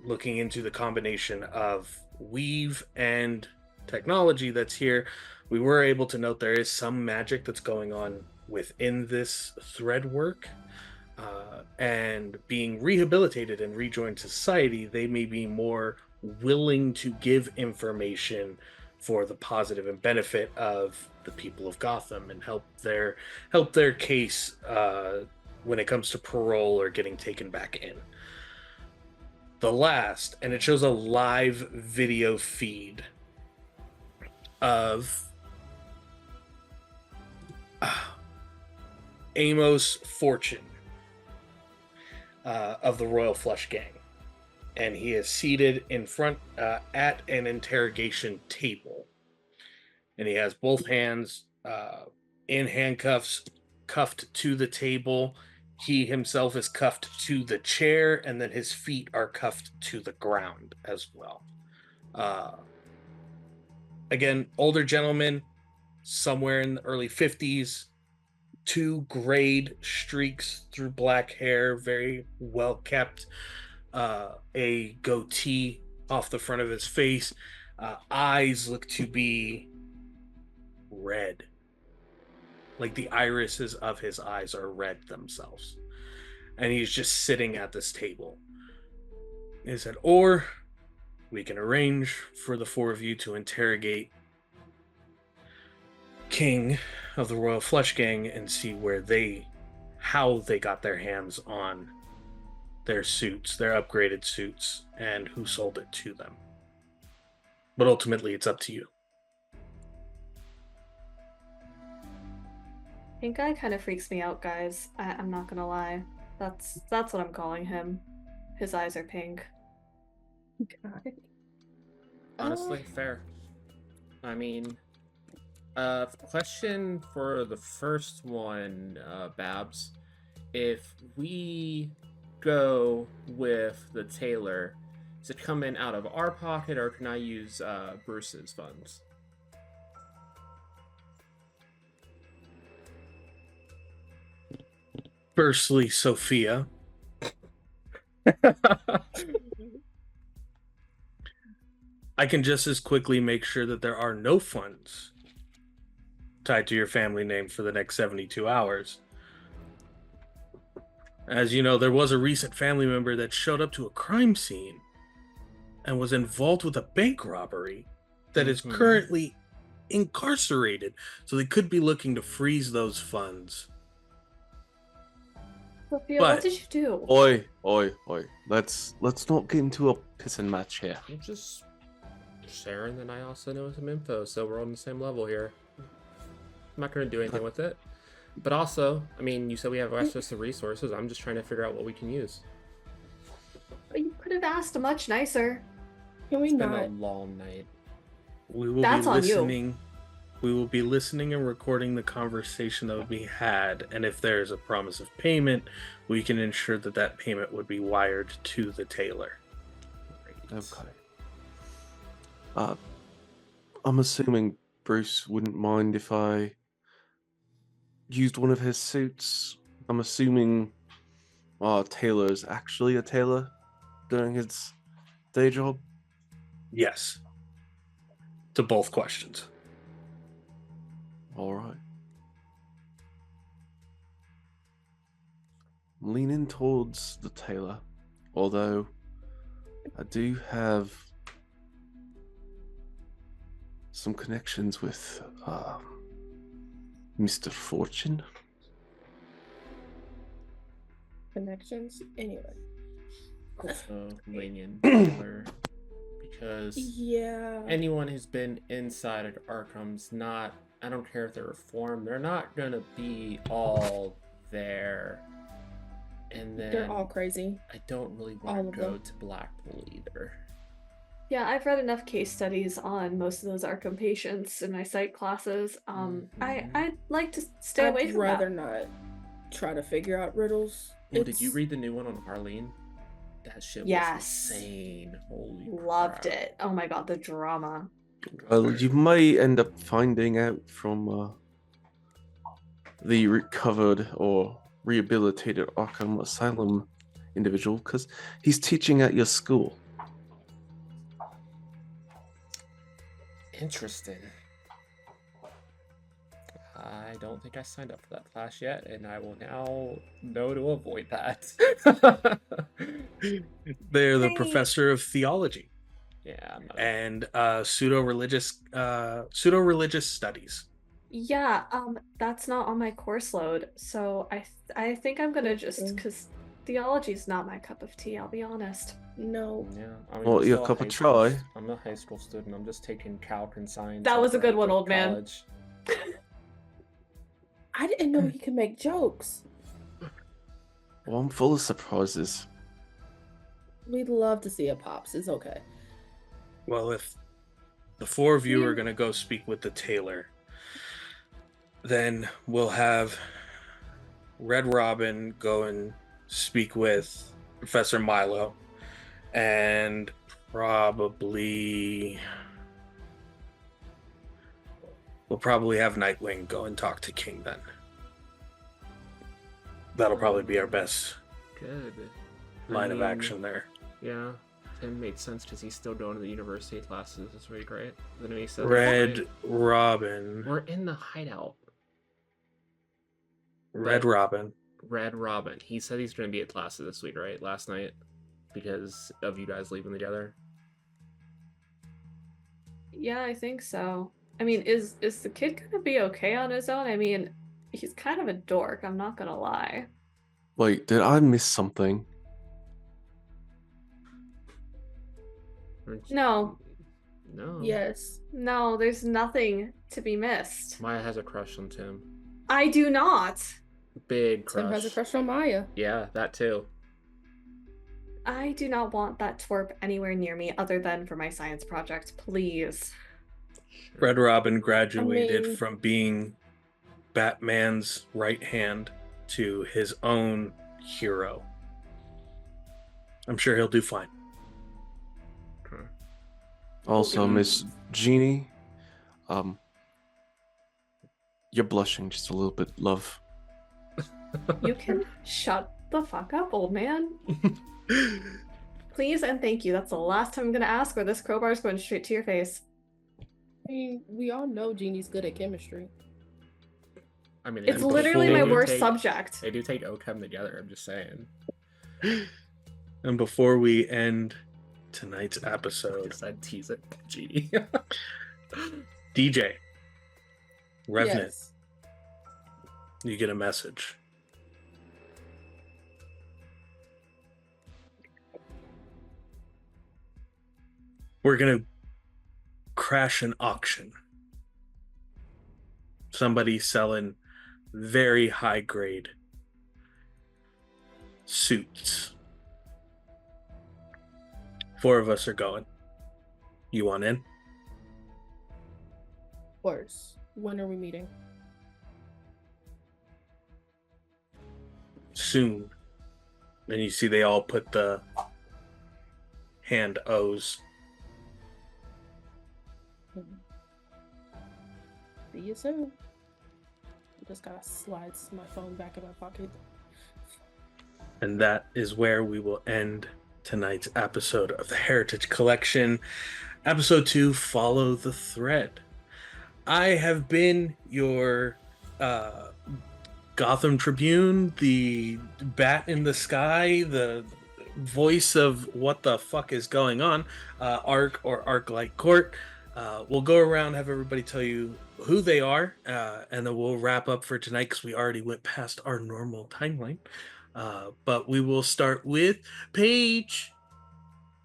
looking into the combination of weave and technology that's here. We were able to note there is some magic that's going on within this thread work. And being rehabilitated and rejoined society, they may be more willing to give information for the positive and benefit of the people of Gotham and help their case when it comes to parole or getting taken back in. The last, and it shows a live video feed of Amos Fortune of the Royal Flush Gang. And he is seated in front at an interrogation table. And he has both hands in handcuffs, cuffed to the table. He himself is cuffed to the chair, and then his feet are cuffed to the ground as well. Again, older gentleman, somewhere in the early 50s, 2 grayed streaks through black hair, very well kept, a goatee off the front of his face. Eyes look to be red. Like the irises of his eyes are red themselves. And he's just sitting at this table. He said, or we can arrange for the 4 of you to interrogate King of the Royal Flush Gang and see how they got their hands on their suits, their upgraded suits, and who sold it to them. But ultimately, it's up to you. Pink eye kind of freaks me out, guys. I'm not gonna lie. That's what I'm calling him. His eyes are pink. God. Honestly, fair. I mean, question for the first one, Babs. If we go with the tailor, does it come in out of our pocket, or can I use Bruce's funds? Firstly, Sophia. I can just as quickly make sure that there are no funds tied to your family name for the next 72 hours. As you know, there was a recent family member that showed up to a crime scene and was involved with a bank robbery that is currently incarcerated. So they could be looking to freeze those funds. Sophia, what did you do? Oi. Let's not get into a pissing match here. I'm just sharing that I also know some info, so we're on the same level here. I'm not going to do anything with it. But also, I mean, you said we have access to resources. I'm just trying to figure out what we can use. You could have asked much nicer. Can we It's not? been a long night. We will That's be on you. listening. We will be listening and recording the conversation that would be had, and if there is a promise of payment, we can ensure that that payment would be wired to the tailor. Okay. I'm assuming Bruce wouldn't mind if I used one of his suits. I'm assuming our tailor is actually a tailor doing his day job. Yes. To both questions. All right. I'm leaning towards the tailor, although I do have some connections with Mr. Fortune. connections. Anyway. Lenient Taylor, because Yeah. anyone who's been inside of Arkham's not, I don't care if they're reformed, they're not gonna be all there. And then They're all crazy. I don't really All want of to go them. to Blackpool either. Yeah, I've read enough case studies on most of those Arkham patients in my psych classes. I'd like to stay away I'd from rather that. not try to figure out riddles. Oh, did you It's- read the new one on Harleen? That shit Yes. was insane. Holy Loved crap. it. Oh my god, the drama. Well, you may end up finding out from the recovered or rehabilitated Arkham Asylum individual because he's teaching at your school. Interesting. I don't think I signed up for that class yet, and I will now know to avoid that. They're the Hey. professor of theology Yeah, I'm not. and pseudo-religious studies. Yeah, that's not on my course load, so I think I'm gonna just, Okay. because theology's not my cup of tea, I'll be honest. No. Yeah, I mean, Well, I'm your still a cup of high school chai. I'm a high school student. I'm just taking calc and science. That was a over good one, at old man. college. I didn't know he could make jokes. Well, I'm full of surprises. We'd love to see a Pops. It's okay. Well, if the four of you are going to go speak with the tailor, then we'll have Red Robin go and speak with Professor Milo, and we'll probably have Nightwing go and talk to King then. That'll probably be our best Good. line of mean, action there. Yeah, Tim made sense because he's still going to the university classes this week, right? Then he said Red Robin. We're in the hideout. Red Robin. Red Robin. He said he's going to be at classes this week, right? Last night, because of you guys leaving together. Yeah, I think so. I mean, is the kid gonna be okay on his own? I mean, he's kind of a dork, I'm not gonna lie. Wait, did I miss something? No, No. Yes. no, there's nothing to be missed. Maya has a crush on Tim. I do not. Big crush. Tim has a crush on Maya. Yeah, that too. I do not want that twerp anywhere near me other than for my science project, please. Red Robin graduated I mean- from being Batman's right hand to his own hero. I'm sure he'll do fine. Also, Miss Genie, you're blushing just a little bit, love. You can shut the fuck up, old man. Please and thank you. That's the last time I'm gonna ask, or this crowbar is going straight to your face. I mean, we all know Genie's good at chemistry. I mean, It's they literally do my worst take- subject. They do take OChem together, I'm just saying. And before we end tonight's episode, Just I'd tease it, Genie. DJ, Revenant, Yes. you get a message. We're gonna crash an auction. Somebody selling very high grade suits. 4 of us are going. You want in? Worse. When are we meeting? Soon. And you see they all put the hand O's. See you soon. Just gotta slide my phone back in my pocket. And that is where we will end tonight's episode of the Heritage Collection. Episode 2, Follow the Thread. I have been your Gotham Tribune, the bat in the sky, the voice of what the fuck is going on, Arc or Arc-like Court. We'll go around, have everybody tell you who they are, and then we'll wrap up for tonight because we already went past our normal timeline. But we will start with Paige.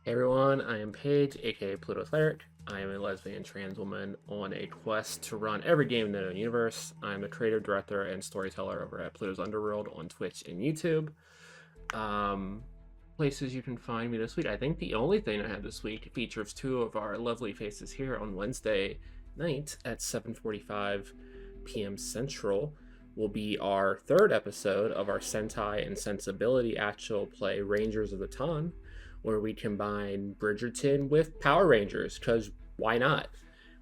Hey everyone, I am Paige, aka Pluto Cleric. I am a lesbian trans woman on a quest to run every game in the known universe. I am the creator, director, and storyteller over at Pluto's Underworld on Twitch and YouTube. Places you can find me this week. I think the only thing I have this week features two of our lovely faces here on Wednesday night at 7:45 p.m. Central. Will be our third episode of our Sentai and Sensibility actual play Rangers of the Ton, where we combine Bridgerton with Power Rangers, because why not?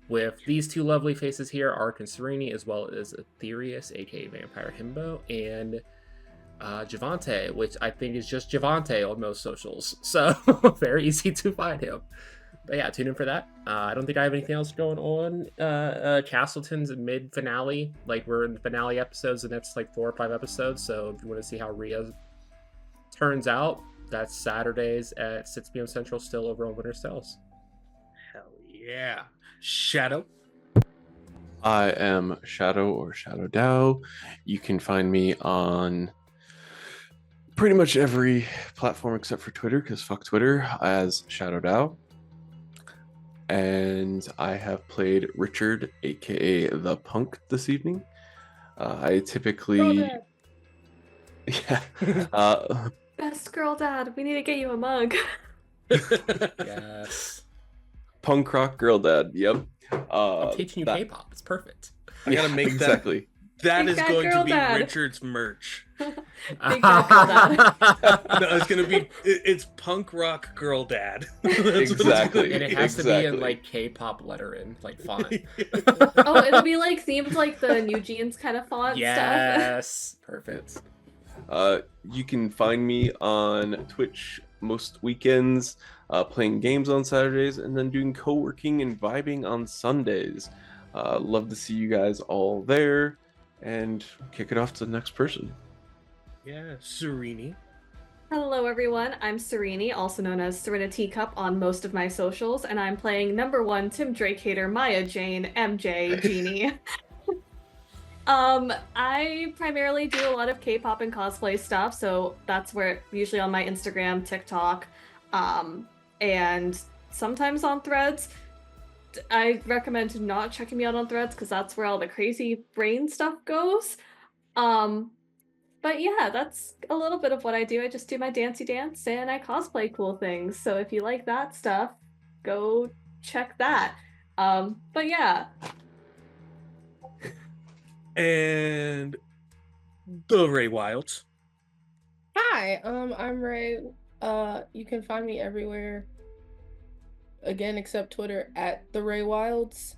With these two lovely faces here, Ark and Serini, as well as Aetherius, aka Vampire Himbo, and Javante, which I think is just Javante on most socials. So very easy to find him. But yeah, tune in for that. I don't think I have anything else going on. Castleton's mid-finale. Like, we're in the finale episodes, the next, 4 or 5 episodes. So if you want to see how Rhea turns out, that's Saturdays at 6 p.m. Central, still over on Winter's Tales. Hell yeah. Shadow. I am Shadow or Shadow Dow. You can find me on pretty much every platform except for Twitter, because fuck Twitter, as Shadow Dow. And I have played Richard, aka the Punk, this evening. I typically, yeah, Best girl dad, we need to get you a mug. Yes. Punk rock girl dad. Yep. I'm teaching you K-pop. It's perfect. I gotta make exactly. That Big is fat going to girl be dad. Richard's merch. Big fat girl dad. No, it's gonna be it's punk rock girl dad. That's what it's gonna Exactly. And it be. has to be in Exactly. K-pop lettering, font. Oh, it'll be themed like the New Jeans kind of font stuff. Yes. Perfect. You can find me on Twitch most weekends, playing games on Saturdays, and then doing co-working and vibing on Sundays. Love to see you guys all there, and kick it off to the next person. Yeah, Serini. Hello everyone, I'm Serini, also known as Serenity Cup on most of my socials, and I'm playing number 1 Tim Drake hater Maya Jane, MJ, Genie. I primarily do a lot of K-pop and cosplay stuff, so that's where usually on my Instagram, TikTok, and sometimes on Threads. I recommend not checking me out on Threads because that's where all the crazy brain stuff goes. But yeah, that's a little bit of what I do. I just do my dancey dance and I cosplay cool things. So if you like that stuff, go check that. But yeah. And the Ray Wilds. Hi, I'm Ray. You can find me everywhere. Again, except Twitter at the Ray Wilds.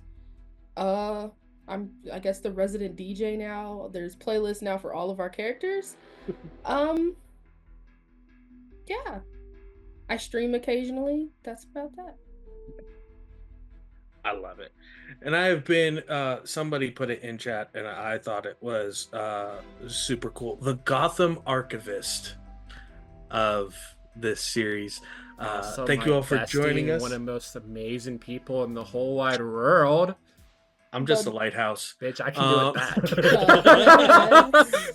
I'm I guess the resident DJ now. There's playlists now for all of our characters. Yeah. I stream occasionally. That's about that. I love it. And I have been somebody put it in chat and I thought it was super cool. The Gotham Archivist of this series. Also, thank my you all for bestie, joining us. One of the most amazing people in the whole wide world. I'm just a lighthouse. Bitch, I can do it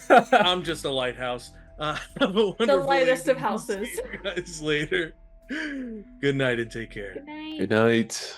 back. I'm just a lighthouse. Have a wonderful The lightest of evening. houses. See you guys later. Good night and take care. Good night. Good night.